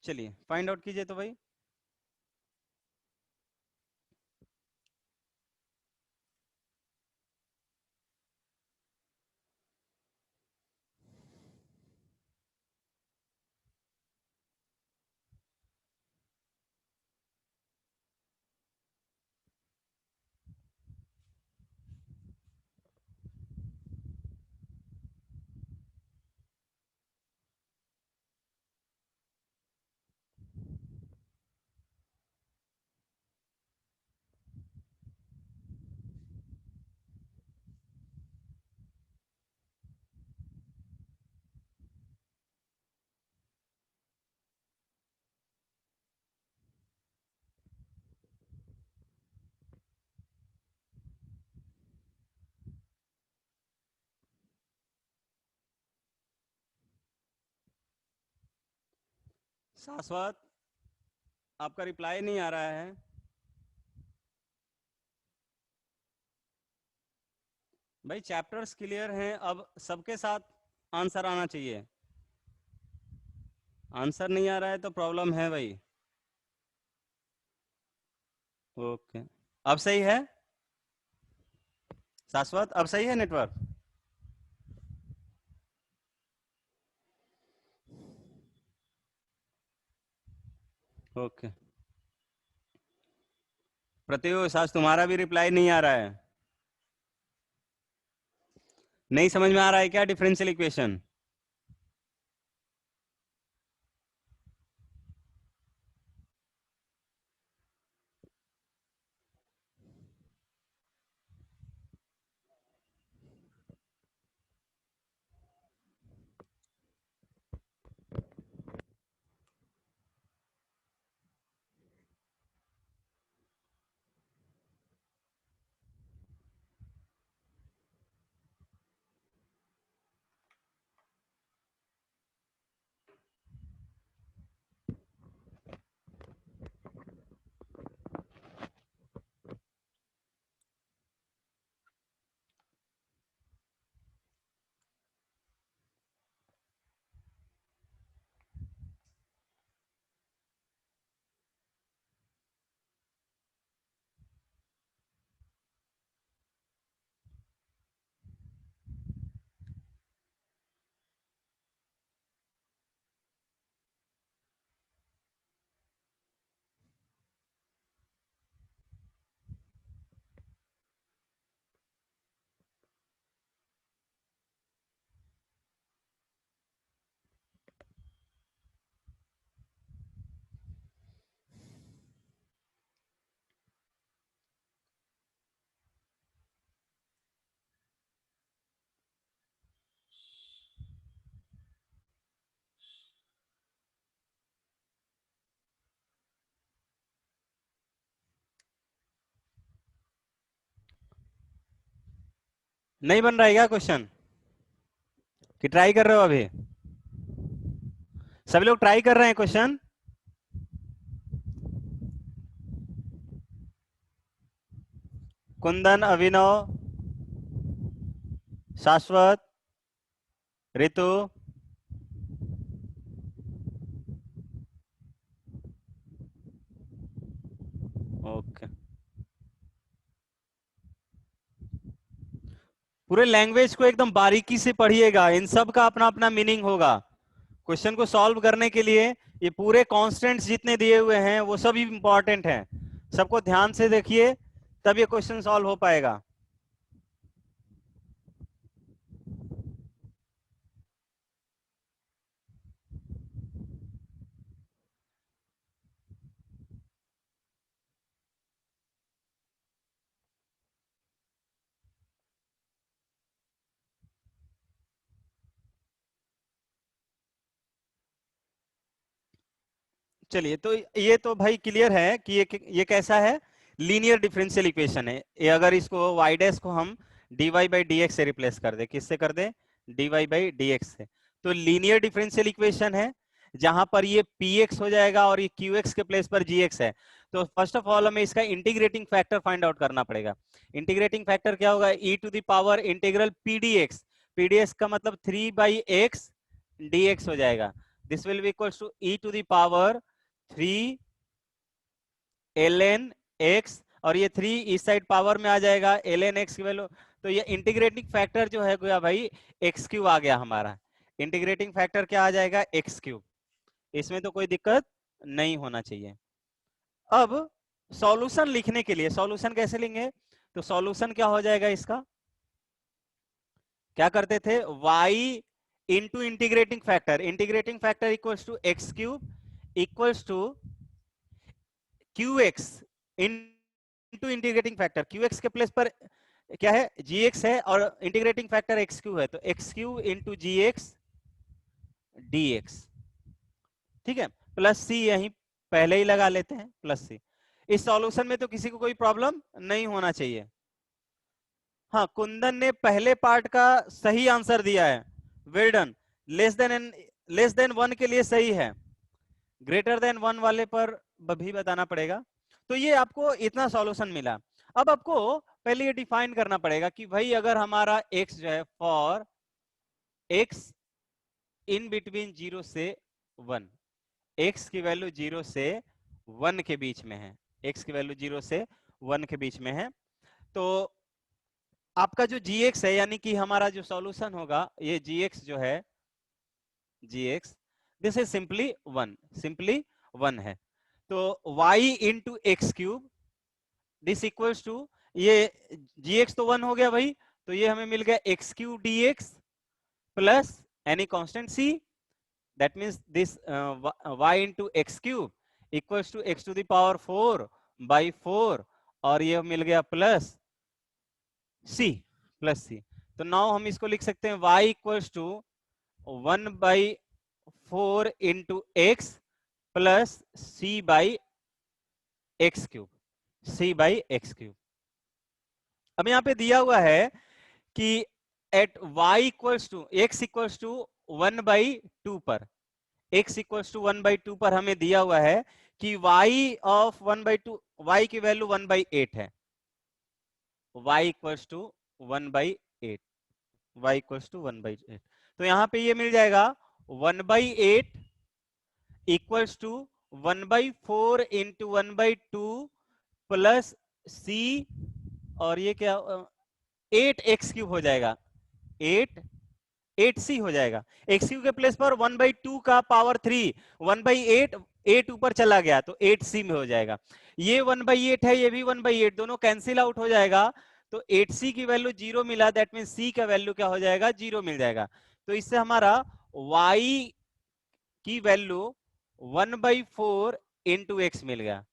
चलिए फाइंड आउट कीजिए तो भाई। शाश्वत, आपका रिप्लाई नहीं आ रहा है। भाई चैप्टर्स क्लियर हैं, अब सबके साथ आंसर आना चाहिए। आंसर नहीं आ रहा है तो प्रॉब्लम है भाई। ओके, अब सही है शाश्वत, अब सही है नेटवर्क। ओके, प्रत्युष आज तुम्हारा भी रिप्लाई नहीं आ रहा है। नहीं समझ में आ रहा है क्या डिफरेंशियल इक्वेशन? नहीं बन रहा है क्या क्वेश्चन, कि ट्राई कर रहे हो अभी? सभी लोग ट्राई कर रहे हैं क्वेश्चन? कुंदन, अभिनव, शाश्वत, ऋतु, ओके। पूरे लैंग्वेज को एकदम बारीकी से पढ़िएगा, इन सब का अपना अपना मीनिंग होगा। क्वेश्चन को सॉल्व करने के लिए ये पूरे कॉन्स्टेंट्स जितने दिए हुए हैं वो सब इंपॉर्टेंट हैं, सबको ध्यान से देखिए, तब ये क्वेश्चन सॉल्व हो पाएगा। चलिए, तो ये तो भाई क्लियर है कि ये कैसा है, लीनियर डिफरेंशियल इक्वेशन है ये। अगर इसको y डैश को हम dy बाई डी से रिप्लेस कर दे, किससे कर दे, dy बाई डी से, तो लीनियर डिफरेंशियल इक्वेशन है जहां पर ये px हो जाएगा और ये qx के प्लेस पर gx है। तो फर्स्ट ऑफ ऑल हमें इसका इंटीग्रेटिंग फैक्टर फाइंड आउट करना पड़ेगा। इंटीग्रेटिंग फैक्टर क्या होगा, e to the power integral pdx, pdx का मतलब 3 बाई एक्स dx हो जाएगा। This will be equal to e to the power 3 ln x, और ये 3 इस साइड पावर में आ जाएगा, ln x की वैल्यू, तो ये इंटीग्रेटिंग फैक्टर जो है गया भाई एक्स क्यूब आ गया हमारा। इंटीग्रेटिंग फैक्टर क्या आ जाएगा, एक्स क्यूब। इसमें तो कोई दिक्कत नहीं होना चाहिए। अब सॉल्यूशन लिखने के लिए सॉल्यूशन कैसे लेंगे, तो सॉल्यूशन क्या हो जाएगा इसका, क्या करते थे, y into integrating factor equals to x cube equals to QX into integrating factor, QX के प्लेस पर क्या है, GX है, और इंटीग्रेटिंग फैक्टर XQ है, तो XQ इंटू GX DX, ठीक है, प्लस C यहीं पहले ही लगा लेते हैं, प्लस C। इस सॉल्यूशन में तो किसी को कोई प्रॉब्लम नहीं होना चाहिए। हाँ, कुंदन ने पहले पार्ट का सही आंसर दिया है, वेल डन। लेस देन 1 के लिए सही है, ग्रेटर देन 1 वाले पर भी बताना पड़ेगा। तो ये आपको इतना सॉल्यूशन मिला। अब आपको पहले ये डिफाइन करना पड़ेगा कि भाई अगर हमारा x जो है, फॉर x इन बिटवीन 0 से 1, x की वैल्यू 0 से 1 के बीच में है, x की वैल्यू 0 से 1 के बीच में है, तो आपका जो gx है, यानी कि हमारा जो सॉल्यूशन होगा, ये gx जो है, gx दिस इज सिंपली 1 है। तो y into x cube this equals to, ये gx तो 1 हो गया भाई, तो ये हमें मिल गया x cube dx plus any constant c, that means this y into x cube equals to x to the power 4 by 4, और ये मिल गया प्लस c, तो नाउ हम इसको लिख सकते हैं y equals to 1 by 4 into x plus c by x cube. अब यहाँ पे दिया हुआ है कि at y equals to x equals to 1 by 2 पर, x इक्वल्स टू 1 बाई 2 पर हमें दिया हुआ है कि y ऑफ 1 बाई 2, y की वैल्यू 1 बाई 8 है, y equals to 1 by 8, y equals to 1 by 8, तो यहाँ पे ये मिल जाएगा 1 by 8 equals to 1 by 4 into 1 by 2 plus c, और ये क्या 8x क्यूब हो जाएगा, 8c हो जाएगा। एक्स क्यूब के प्लेस पर 1 बाई 2 का पावर 3, 1 बाई 8 ऊपर चला गया तो 8c में हो जाएगा। ये 1 बाई 8 है, ये भी 1 बाई 8, दोनों कैंसिल आउट हो जाएगा, तो 8c की वैल्यू 0 मिला, दैट मीन c का वैल्यू क्या हो जाएगा, 0 मिल जाएगा। तो इससे हमारा y की वैल्यू 1 बाई 4 इंटू एक्स मिल गया,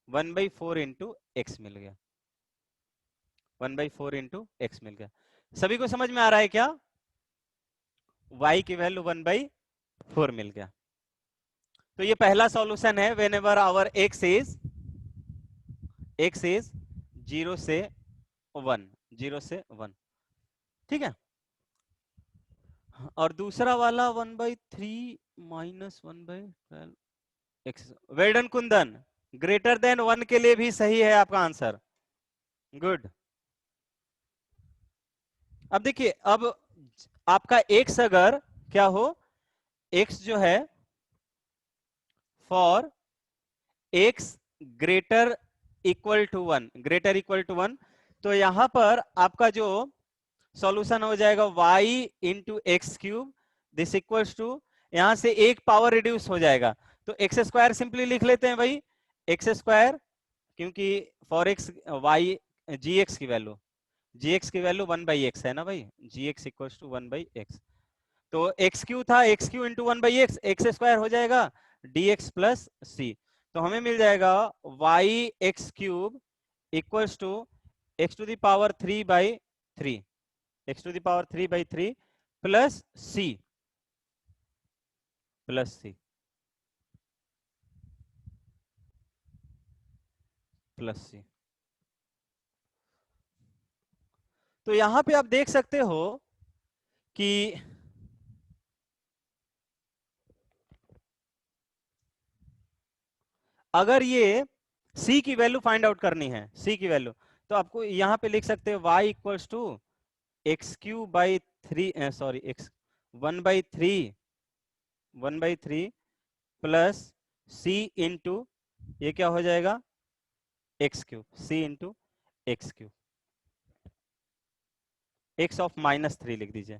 1 बाई 4 इंटू एक्स मिल गया, 1 बाई 4 इंटू एक्स मिल गया। सभी को समझ में आ रहा है क्या, y की वैल्यू 1 बाई 4 मिल गया। तो ये पहला सॉल्यूशन है, whenever our x is 0 से 1, 0 से 1। ठीक है। और दूसरा वाला 1/3 minus 1/12 x. Well done Kundan, greater than 1 के लिए भी सही है आपका आंसर, गुड। अब देखिए, अब आपका x अगर क्या हो, x जो है for x greater equal to 1, greater equal to 1, तो यहां पर आपका जो सॉल्यूशन हो जाएगा y into x cube, this equals to, यहां से एक पावर रिड्यूस हो जाएगा, तो एक्स स्क्वायर सिंपली लिख लेते हैं भाई, एक्स स्क्वायर, क्योंकि for x y g x की वैल्यू, जी एक्स की वैल्यू 1/x है ना भाई, जी एक्स इक्वल्स टू 1/x, तो एक्स क्यू था, x q into 1/x, x square हो जाएगा dx प्लस सी, तो हमें मिल जाएगा y x cube equals to x to the power 3/3, x to the power 3/3 plus c, plus c, plus c. तो यहां पे आप देख सकते हो कि अगर ये c की वैल्यू फाइंड आउट करनी है, c की वैल्यू, तो आपको यहां पे लिख सकते हैं y equals to x cube by 3, sorry x 1/3 plus c into, ये क्या हो जाएगा, x cube, c into x cube, x of -3 लिख दीजिए,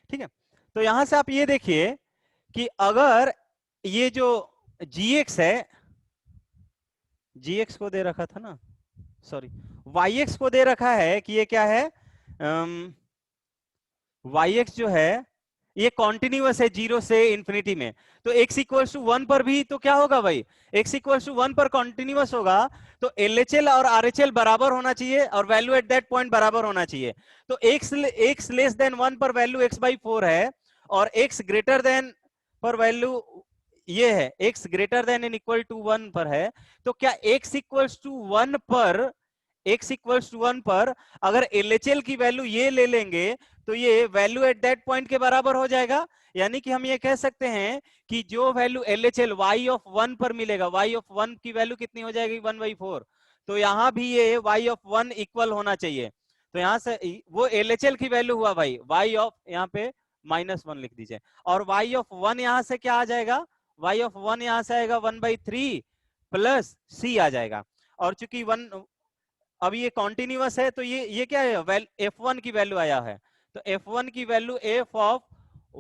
ठीक है। तो यहां से आप ये देखिए कि अगर ये जो gx है, gx को दे रखा था ना, सॉरी yx को दे रखा है कि ये क्या है, yx जो है ये कॉन्टिन्यूअस है 0 से इंफिनिटी में, तो x इक्वल्स टू 1 पर भी तो क्या होगा भाई, x इक्वल्स टू 1 पर कॉन्टिन्यूअस होगा, तो LHL और RHL बराबर होना चाहिए और वैल्यू एट दैट पॉइंट बराबर होना चाहिए, तो x लेस देन 1 पर वैल्यू x/4 है, और x ग्रेटर देन पर वैल्यू ये है, x greater than and equal to 1 पर है, तो क्या x इक्वल्स टू 1 पर, x इक्वल्स टू 1 पर अगर LHL की वैल्यू ये ले लेंगे तो ये वैल्यू एट दैट पॉइंट के बराबर हो जाएगा, यानी कि हम ये कह सकते हैं कि जो वैल्यू LHL y ऑफ 1 पर मिलेगा, y ऑफ 1 की वैल्यू कितनी हो जाएगी, 1/4, तो यहां भी ये y ऑफ 1 इक्वल होना चाहिए, तो यहां से वो LHL की वैल्यू हुआ भाई y ऑफ, यहाँ पे -1 लिख दीजिए, और y ऑफ 1 यहां से क्या आ जाएगा, y ऑफ 1 यहां से आएगा 1/3 प्लस c आ जाएगा, और चूंकि 1 अब ये कॉन्टिन्यूअस है तो ये क्या है, f1 की वैल्यू आया है, तो f1 की वैल्यू f ऑफ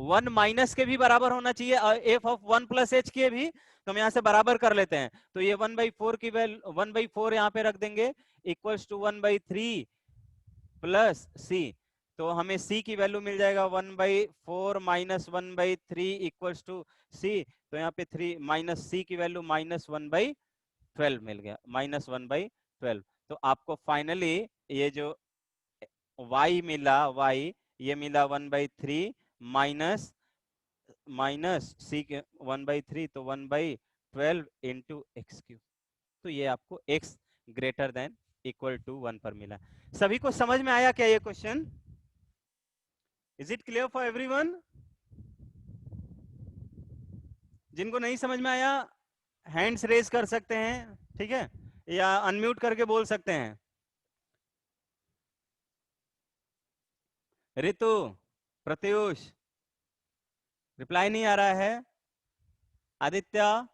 1 माइनस के भी बराबर होना चाहिए और f ऑफ 1 प्लस h के भी, तो हम यहाँ से बराबर कर लेते हैं, तो ये 1/4 की वैल्यू 1/4 यहाँ पे रख देंगे इक्वल्स टू 1/3 प्लस c, तो हमें c की वैल्यू मिल जाएगा 1/4 माइनस 1/3 इक्वल्स टू c, तो यहाँ पे 3 माइनस c की वैल्यू -1/12 मिल गया, -1/12, तो आपको फाइनली ये जो y मिला, y ये मिला 1/3 माइनस c के 1/3, तो 1/12 इंटू एक्स क्यूब, तो ये आपको x greater than equal to 1 पर मिला। सभी को समझ में आया क्या ये question? Is it clear for everyone? जिनको नहीं समझ में आया हैंड्स रेज कर सकते हैं, ठीक है, या अनम्यूट करके बोल सकते हैं। ऋतु, प्रत्युष, रिप्लाई नहीं आ रहा है, आदित्य,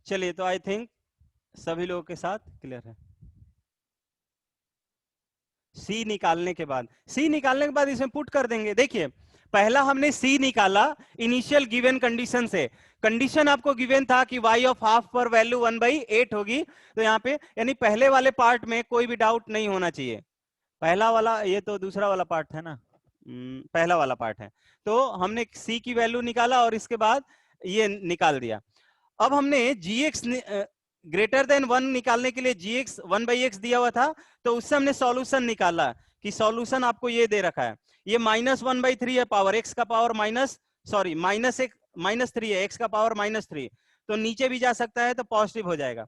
चलिए, तो आई थिंक सभी लोगों के साथ क्लियर है। सी निकालने के बाद इसमें पुट कर देंगे। देखिए, पहला हमने सी निकाला इनिशियल गिवन कंडीशन से, कंडीशन आपको गिवन था कि y ऑफ हाफ पर वैल्यू 1/8 होगी, तो यहाँ पे यानी पहले वाले पार्ट में कोई भी डाउट नहीं होना चाहिए, पहला वाला, ये तो दूसरा वाला पार्ट है ना, पहला वाला पार्ट है, तो हमने सी की वैल्यू निकाला और इसके बाद ये निकाल दिया। अब हमने gx ग्रेटर देन 1 निकालने के लिए gx 1/x दिया हुआ था, तो उससे हमने सॉल्यूशन निकाला कि सॉल्यूशन आपको ये दे रखा है, ये -1/3 है, पावर x का पावर -3 है, x का पावर -3, तो नीचे भी जा सकता है तो पॉजिटिव हो जाएगा।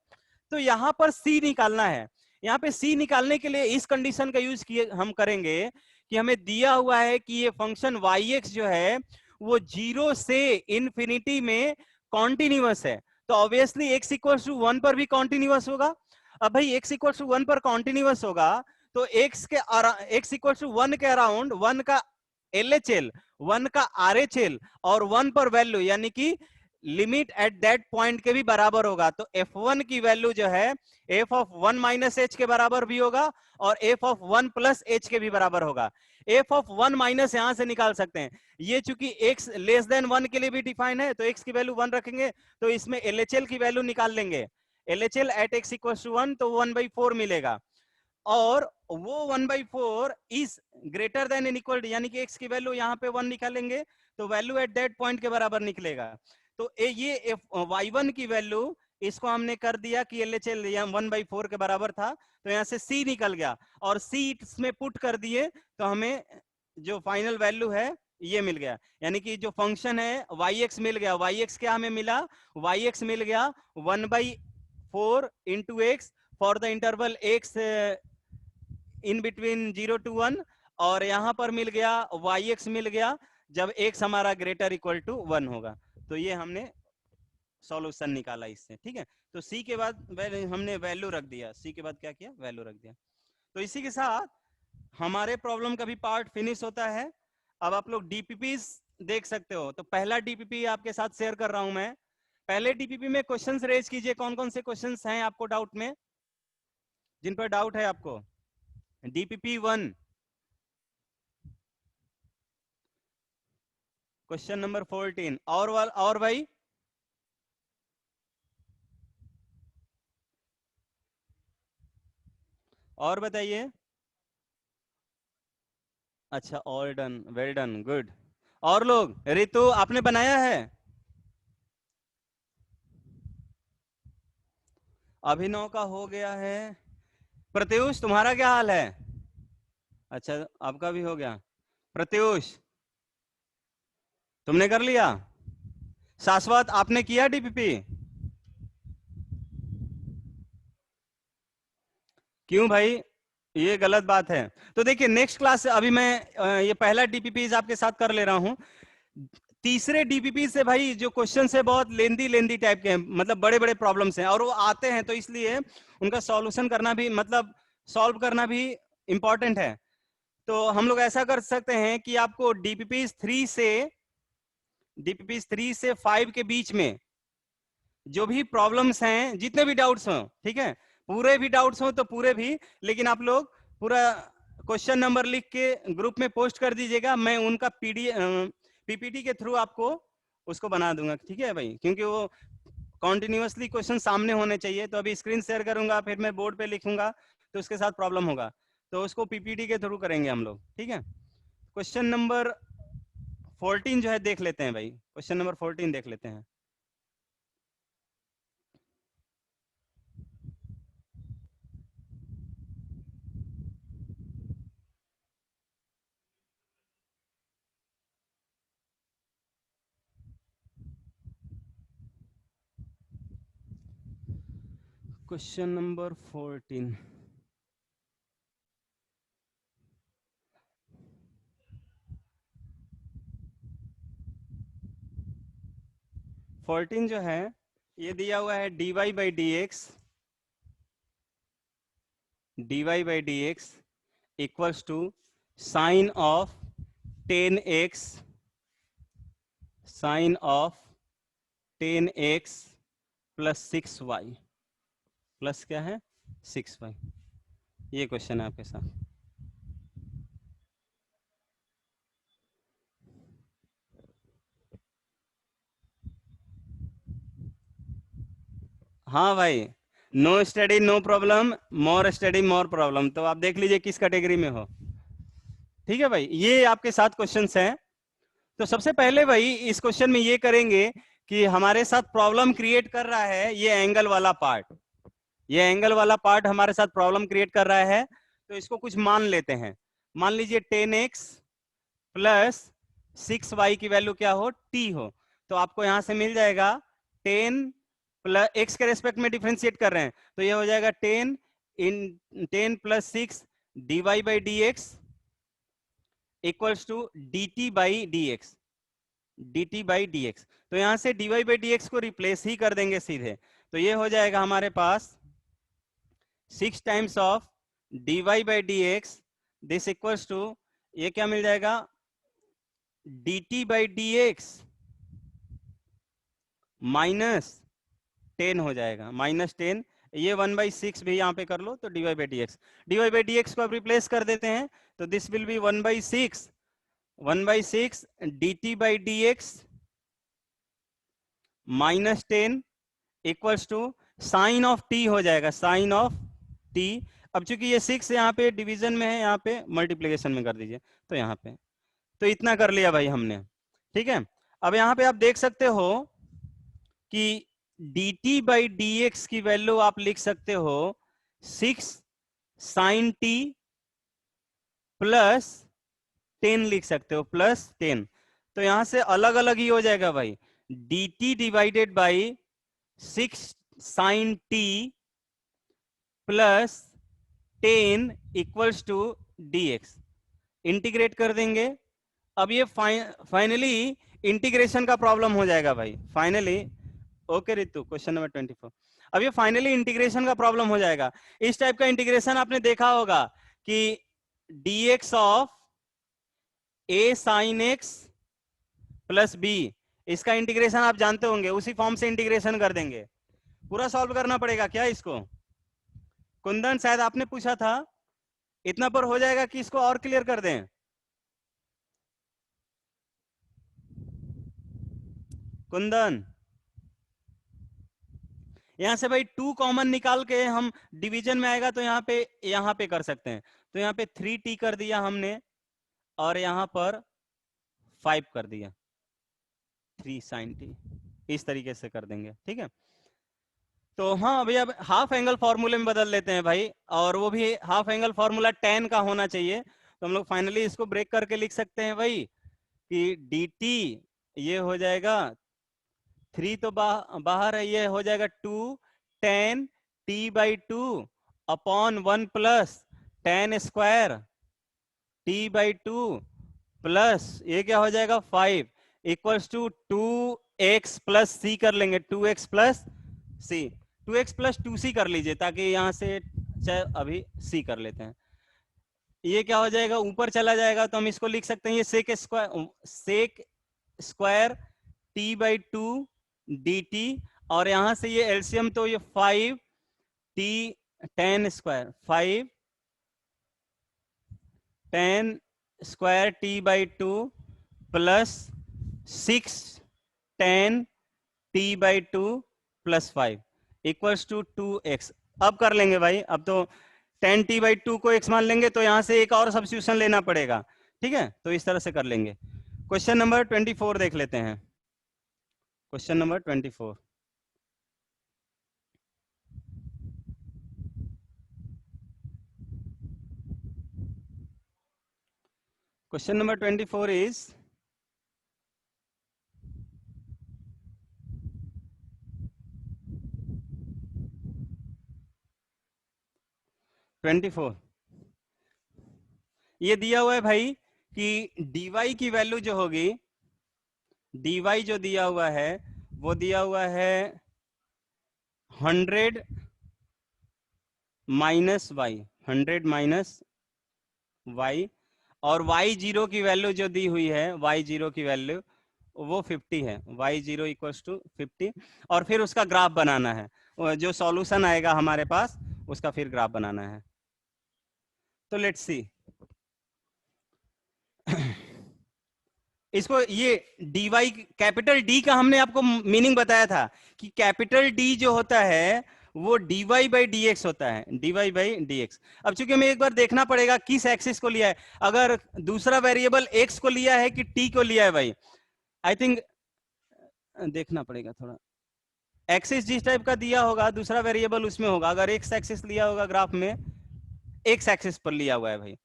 तो यहाँ पर c निकालना है। यहाँ पे c निकालने के लिए इस कंडीशन का यूज किए हम करेंगे कि हमें दिया हुआ है कि ये फंक्शन yx जो है वो 0 से इंफिनिटी में कॉन्टिन्यूअस है, तो ऑब्वियसली x = 1 पर भी कॉन्टिन्यूअस होगा। अब भाई x = 1 पर कॉन्टिन्यूअस होगा तो x = 1 के अराउंड 1 का LHL, 1 का RHL और 1 पर वैल्यू यानी कि लिमिट एट दैट पॉइंट के भी बराबर होगा। तो f1 की वैल्यू जो है f(1 - h) के बराबर भी होगा और f(1 + h) के भी बराबर होगा। f(1 - यहां से निकाल सकते हैं, ये चूंकि x <1 के लिए भी डिफाइन है तो x की वैल्यू 1 रखेंगे, तो इसमें LHL की वैल्यू निकाल लेंगे। LHL एट x = 1 तो 1/4 मिलेगा, और वो 1/4 is greater than and equal, यानी कि x की वैल्यू यहाँ पे 1 निकालेंगे तो वैल्यू एट दैट पॉइंट के बराबर निकलेगा। तो ये y1 की वैल्यू इसको हमने कर दिया कि LHL 1/4 के बराबर था, तो यहाँ से c निकल गया और c इसमें पुट कर दिए तो हमें जो फाइनल वैल्यू है ये मिल गया, यानी कि जो फंक्शन है yx मिल गया। yx क्या हमें मिला? yx मिल गया 1/4 into x for the interval x in between 0 to 1, और यहां पर मिल गया yx मिल गया जब x हमारा ग्रेटर इक्वल टू 1 होगा। तो ये हमने सॉल्यूशन निकाला इससे, ठीक है। तो c के बाद हमने वैल्यू रख दिया, c के बाद क्या किया? वैल्यू रख दिया। तो इसी के साथ हमारे प्रॉब्लम का भी पार्ट फिनिश होता है। अब आप लोग डीपीपीज देख सकते हो, तो पहला डीपीपी आपके साथ शेयर कर रहा हूं मैं। पहले डीपीपी में क्वेश्चंस रेज कीजिए, कौन कौन से क्वेश्चंस हैं आपको डाउट में, जिन पर डाउट है आपको। डीपीपी 1 क्वेश्चन नंबर 14 और भाई और बताइए। अच्छा, all done, well done, good. और लोग, रितु आपने बनाया है? अभिनव का हो गया है। प्रत्युष तुम्हारा क्या हाल है? अच्छा, आपका भी हो गया। प्रत्युष तुमने कर लिया? शाश्वत आपने किया डीपीपी? क्यों भाई, ये गलत बात है। तो देखिए नेक्स्ट क्लास से अभी मैं ये पहला डीपीपी आपके साथ कर ले रहा हूं। तीसरे डीपीपी से भाई जो क्वेश्चन है बहुत लेंदी टाइप के हैं, मतलब बड़े बड़े प्रॉब्लम्स हैं और वो आते हैं, तो इसलिए उनका सॉल्यूशन करना भी, मतलब सॉल्व करना भी इंपॉर्टेंट है। तो हम लोग ऐसा कर सकते हैं कि आपको डीपीपी 3 से 5 के बीच में जो भी प्रॉब्लम्स हैं, जितने भी डाउट्स हो, ठीक है, पूरे भी डाउट्स हो तो पूरे भी, लेकिन आप लोग पूरा क्वेश्चन नंबर लिख के ग्रुप में पोस्ट कर दीजिएगा, मैं उनका पीपीटी के थ्रू आपको उसको बना दूंगा, ठीक है भाई, क्योंकि वो कॉन्टिन्यूअसली क्वेश्चन सामने होने चाहिए। तो अभी स्क्रीन शेयर करूंगा, फिर मैं बोर्ड पे लिखूंगा तो उसके साथ प्रॉब्लम होगा, तो उसको पीपीटी के थ्रू करेंगे हम लोग, ठीक है। क्वेश्चन नंबर 14 जो है देख लेते हैं भाई, क्वेश्चन नंबर 14 देख लेते हैं। क्वेश्चन नंबर 14 14 जो है ये दिया हुआ है dy by dx equals to sine of 10x plus 6y plus क्या है 6y। ये क्वेश्चन है आपके साथ। हाँ भाई, no study no problem, more study more problem. तो आप देख लीजिए किस कैटेगरी में हो, ठीक है भाई। ये आपके साथ क्वेश्चंस हैं। तो सबसे पहले भाई इस क्वेश्चन में ये करेंगे कि हमारे साथ प्रॉब्लम क्रिएट कर रहा है ये एंगल वाला पार्ट, ये एंगल वाला पार्ट हमारे साथ प्रॉब्लम क्रिएट कर रहा है, तो इसको कुछ मान लेते हैं। मान लीजिए 10x प्लस 6y की वैल्यू क्या हो, t हो, तो आपको यहां से मिल जाएगा 10 प्लस x के रेस्पेक्ट में डिफरेंशिएट कर रहे हैं, तो ये हो जाएगा 10 इन 10 plus 6 dy by d x equals to dt by d x, dt by d x. तो यहां से dy बाई डी एक्स को रिप्लेस ही कर देंगे सीधे, तो ये हो जाएगा हमारे पास 6 times of dy by d x, this equals to, ये क्या मिल जाएगा, dt by d x minus 10 हो जाएगा, माइनस 10, ये 1/6 भी यहाँ पे कर लो, तो dy by d x, dy by d x को अब रिप्लेस कर देते हैं, तो this will be 1/6 dt by d x minus 10 equals to sine of t हो जाएगा, साइन ऑफ t। अब चूंकि ये 6 यहाँ पे डिवीजन में है, यहाँ पे मल्टीप्लिकेशन में कर दीजिए, तो यहाँ पे, तो इतना कर लिया भाई हमने, ठीक है। अब यहाँ पे आप देख सकते हो कि dt बाई डी एक्स की वैल्यू आप लिख सकते हो 6 साइन t प्लस 10 लिख सकते हो, प्लस 10, तो यहां से अलग अलग ही हो जाएगा भाई, dt divided by 6 sine t plus 10 equals to dx, integrate कर देंगे। अब ये फाइनली इंटीग्रेशन का प्रॉब्लम हो जाएगा भाई, finally, okay Ritu, question number 24, अब ये फाइनली इंटीग्रेशन का प्रॉब्लम हो जाएगा। इस टाइप का इंटीग्रेशन आपने देखा होगा कि dx of a sine x plus b, इसका इंटीग्रेशन आप जानते होंगे, उसी फॉर्म से इंटीग्रेशन कर देंगे, पूरा सॉल्व करना पड़ेगा क्या इसको? कुंदन शायद आपने पूछा था, इतना पर हो जाएगा कि इसको और क्लियर कर दें? कुंदन, यहां से भाई 2 कॉमन निकाल के हम डिवीजन में आएगा तो यहाँ पे कर सकते हैं, तो यहाँ पे 3t कर दिया हमने और यहाँ पर 5 कर दिया, 3 sin t, इस तरीके से कर देंगे, ठीक है। तो हाँ अभी अब हाफ एंगल फॉर्मूले में बदल लेते हैं भाई, और वो भी हाफ एंगल फॉर्मूला tan का होना चाहिए, तो हम लोग फाइनली इसको ब्रेक करके लिख सकते हैं भाई कि dt ये हो जाएगा 3 तो बाहर है, ये हो जाएगा 2 tan t by 2 upon 1 plus tan square t by 2 plus ये क्या हो जाएगा 5 equals to 2x plus c कर लेंगे, 2x plus c, 2x plus 2c कर लीजिए ताकि यहां से चाहे अभी c कर लेते हैं, ये क्या हो जाएगा ऊपर चला जाएगा, तो हम इसको लिख सकते हैं ये sec square t by 2 dt, और यहां से ये एलसीएम तो ये 5 t tan square 5 tan square t by 2 plus 6 tan t by 2 plus 5 equals to 2x। अब कर लेंगे भाई, अब तो tan t बाई 2 को x मान लेंगे, तो यहां से एक और सब्स्टिट्यूशन लेना पड़ेगा, ठीक है, तो इस तरह से कर लेंगे। क्वेश्चन नंबर 24 देख लेते हैं, question number 24, question number 24 is ये दिया हुआ है भाई कि dy की वैल्यू जो होगी, dy जो दिया हुआ है वो दिया हुआ है 100 माइनस y, 100 माइनस y, और y0 की वैल्यू जो दी हुई है, y0 की वैल्यू वो 50 है, y0 इक्वल्स टू 50, और फिर उसका ग्राफ बनाना है, जो सॉल्यूशन आएगा हमारे पास उसका फिर ग्राफ बनाना है। तो लेट्स सी, इसको ये dy कैपिटल D का हमने आपको मीनिंग बताया था कि कैपिटल D जो होता है वो dy बाई dx होता है, dy बाई dx। अब चूंकि हमें एक बार देखना पड़ेगा किस एक्सिस को लिया है, अगर दूसरा वेरिएबल x को लिया है कि t को लिया है भाई, आई थिंक देखना पड़ेगा थोड़ा, एक्सिस जिस टाइप का दिया होगा दूसरा वेरिएबल उसमें होगा, अगर x एक्सिस लिया होगा ग्राफ में, x एक्सिस पर लिया हुआ है भाई,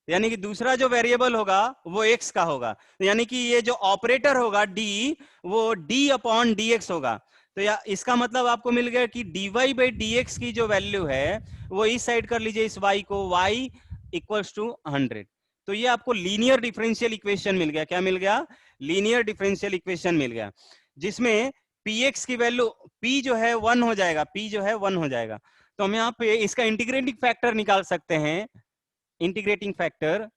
यानी कि दूसरा जो वेरिएबल होगा वो x का होगा, यानी कि ये जो ऑपरेटर होगा d, वो d अपॉन dx होगा। तो या इसका मतलब आपको मिल गया कि dy बाई dx की जो वैल्यू है वो इस साइड कर लीजिए इस y को, y इक्वल्स टू 100। तो ये आपको लीनियर डिफरेंशियल इक्वेशन मिल गया। क्या मिल गया? लीनियर डिफरेंशियल इक्वेशन मिल गया, जिसमें px की वैल्यू p जो है 1 हो जाएगा, p जो है 1 हो जाएगा। तो हम यहाँ पे इसका इंटीग्रेटिंग फैक्टर निकाल सकते हैं, इंटीग्रेटिंग फैक्टर।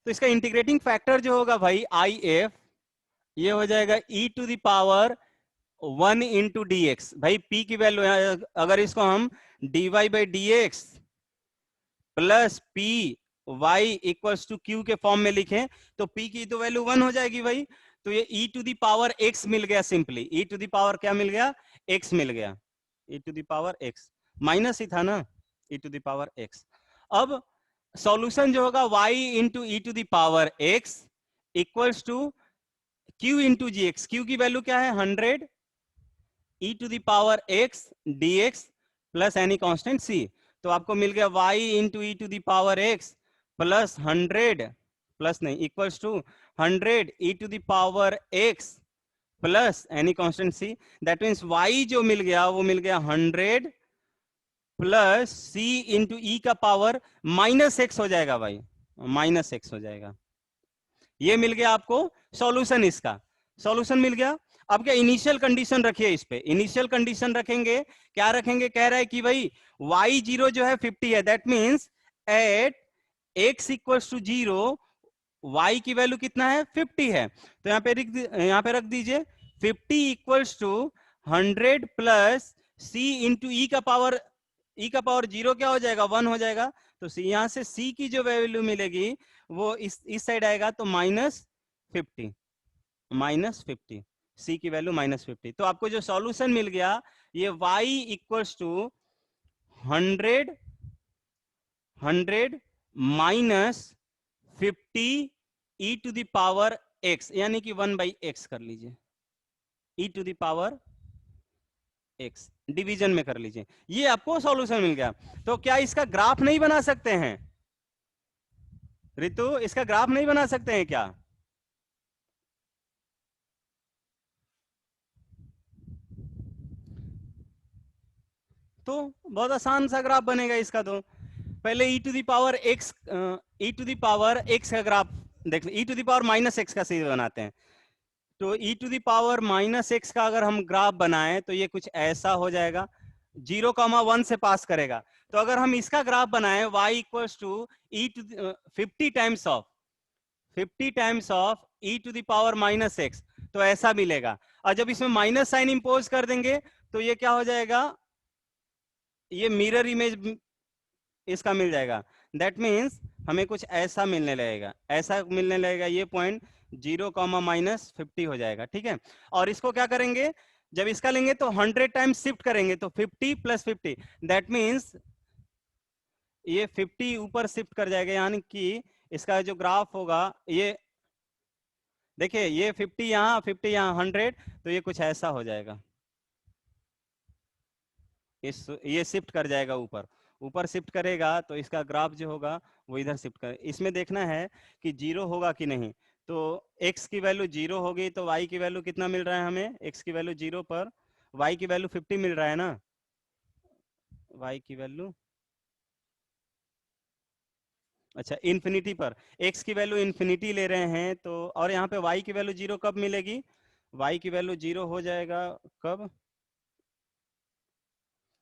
तो इसका इंटीग्रेटिंग फैक्टर जो होगा भाई IF, ये हो जाएगा e to the power 1 into d x. भाई p की वैल्यू है, अगर इसको हम dy by d x plus p y equals to q के फॉर्म में लिखें तो p की तो वैल्यू 1 हो जाएगी भाई। तो ये e to the power x मिल गया, simply e to the power क्या मिल गया? x मिल गया, e to the power x, minus ही था ना, e to the power x। अब सॉल्यूशन जो होगा y into e to the power x equals to q into g x. Q की वैल्यू क्या है? 100 e to the power x dx plus any constant c। तो आपको मिल गया y into e to the power x plus 100 plus नहीं equals to 100 e to the power x plus any constant c। That means y जो मिल गया वो मिल गया 100 प्लस c इंटू ई का पावर माइनस एक्स हो जाएगा भाई, माइनस एक्स हो जाएगा। ये मिल गया आपको सॉल्यूशन, इसका सॉल्यूशन मिल गया। अब क्या इनिशियल कंडीशन रखिए इस पे, इनिशियल कंडीशन रखेंगे, क्या रखेंगे? कह रहा है कि भाई y0 जो है 50 है, that means at x equals to 0 y की वैल्यू कितना है? 50 है। तो यहाँ पे रख दीजिए 50 equals to 100 plus c into e का पावर, e का पावर 0 क्या हो जाएगा? 1 हो जाएगा। तो c, यहां से c की जो वैल्यू मिलेगी वो इस साइड आएगा, तो -50, -50, c की वैल्यू -50। तो आपको जो सॉल्यूशन मिल गया ये y equals to 100 minus 50 e to the power x, यानी कि 1/x कर लीजिए, e to the power x division में कर लीजिए। ये आपको सॉल्यूशन मिल गया। तो क्या इसका ग्राफ नहीं बना सकते हैं रितु? इसका ग्राफ नहीं बना सकते हैं क्या? तो बहुत आसान सा ग्राफ बनेगा इसका। तो पहले e to the power x, e to the power x का ग्राफ देख, e to the power minus x का सीधे बनाते हैं। तो e to the power minus x का अगर हम ग्राफ बनाएं तो ये कुछ ऐसा हो जाएगा, 0,1 से पास करेगा। तो अगर हम इसका ग्राफ बनाएं y equals to e to 50 times of e to the power minus x, तो ऐसा मिलेगा। और जब इसमें माइनस साइन इंपोज कर देंगे तो ये क्या हो जाएगा? ये मिरर इमेज इसका मिल जाएगा। दैट मीन्स हमें कुछ ऐसा मिलने लगेगा, ऐसा मिलने लगेगा। ये पॉइंट 0,-50 हो जाएगा, ठीक है। और इसको क्या करेंगे? जब इसका लेंगे तो 100 टाइम्स शिफ्ट करेंगे, तो 50 प्लस 50, दैट मीन्स ये 50 ऊपर शिफ्ट कर जाएगा, यानी कि इसका जो ग्राफ होगा ये देखिए, ये 50 यहाँ, 50 यहाँ, 100, तो ये कुछ ऐसा हो जाएगा। ये शिफ्ट कर जाएगा ऊपर, ऊपर शिफ्ट करेगा तो इसका ग्राफ जो होगा वो इधर शिफ्ट कर। इसमें देखना है कि 0 होगा कि नहीं। तो x की वैल्यू 0 होगी तो y की वैल्यू कितना मिल रहा है हमें? x की वैल्यू 0 पर y की वैल्यू 50 मिल रहा है ना, y की वैल्यू, अच्छा इन्फिनिटी पर x की वैल्यू इन्फिनिटी ले रहे हैं तो, और यहाँ पे y की वैल्यू 0 कब मिलेगी? y की वैल्यू 0 हो जाएगा कब?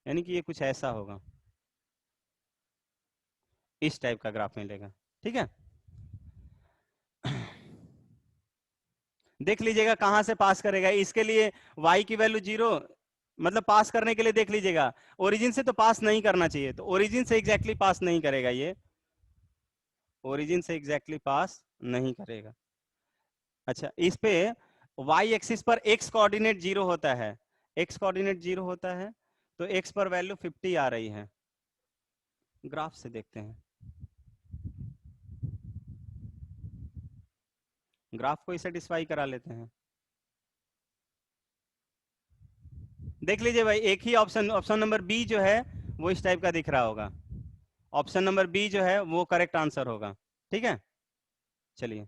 यानी कि ये कुछ ऐसा होगा, इस टाइप का ग्राफ मिलेगा, ठीक है। देख लीजिएगा कहां से पास करेगा। इसके लिए y की वैल्यू 0, मतलब पास करने के लिए देख लीजिएगा, ओरिजिन से तो पास नहीं करना चाहिए, तो ओरिजिन से एग्जैक्टली पास नहीं करेगा, ये ओरिजिन से एग्जैक्टली पास नहीं करेगा। अच्छा, इस पे y एक्सिस पर x कोऑर्डिनेट 0 होता है, x कोऑर्डिनेट 0 होता है, तो x पर वैल्यू 50 आ रही है। ग्राफ से देखते हैं, ग्राफ को ही सेटिस्फाई करा लेते हैं। देख लीजिए भाई, एक ही ऑप्शन, ऑप्शन नंबर बी जो है वो इस टाइप का दिख रहा होगा। ऑप्शन नंबर बी जो है वो करेक्ट आंसर होगा। ठीक है, चलिए।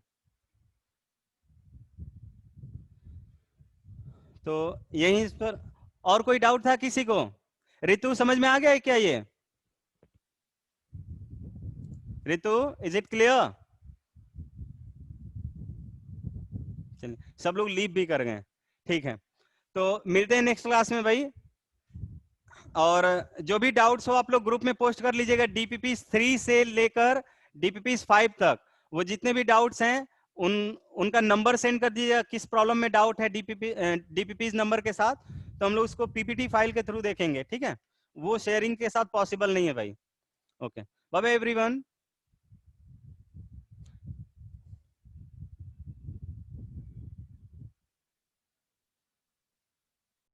तो यही इस पर और कोई डाउट था किसी को? रितु समझ में आ गया है क्या ये? Ritu, is it clear? चलिए, सब लोग लीव भी कर गए। ठीक है, तो मिलते हैं नेक्स्ट क्लास में भाई। और जो भी डाउट्स हो आप लोग ग्रुप में पोस्ट कर लीजिएगा, डीपीपी 3 से लेकर डीपीपी 5 तक। वो जितने भी डाउट्स हैं उनका नंबर सेंड कर दीजिएगा, किस प्रॉब्लम में डाउट है डीपीपी नंबर के साथ, तो हम लोग उसको पीपीटी फाइल के थ्रू देखेंगे। ठीक है, वो शेयरिंग के साथ पॉसिबल नहीं है भाई। Okay, bye bye everyone.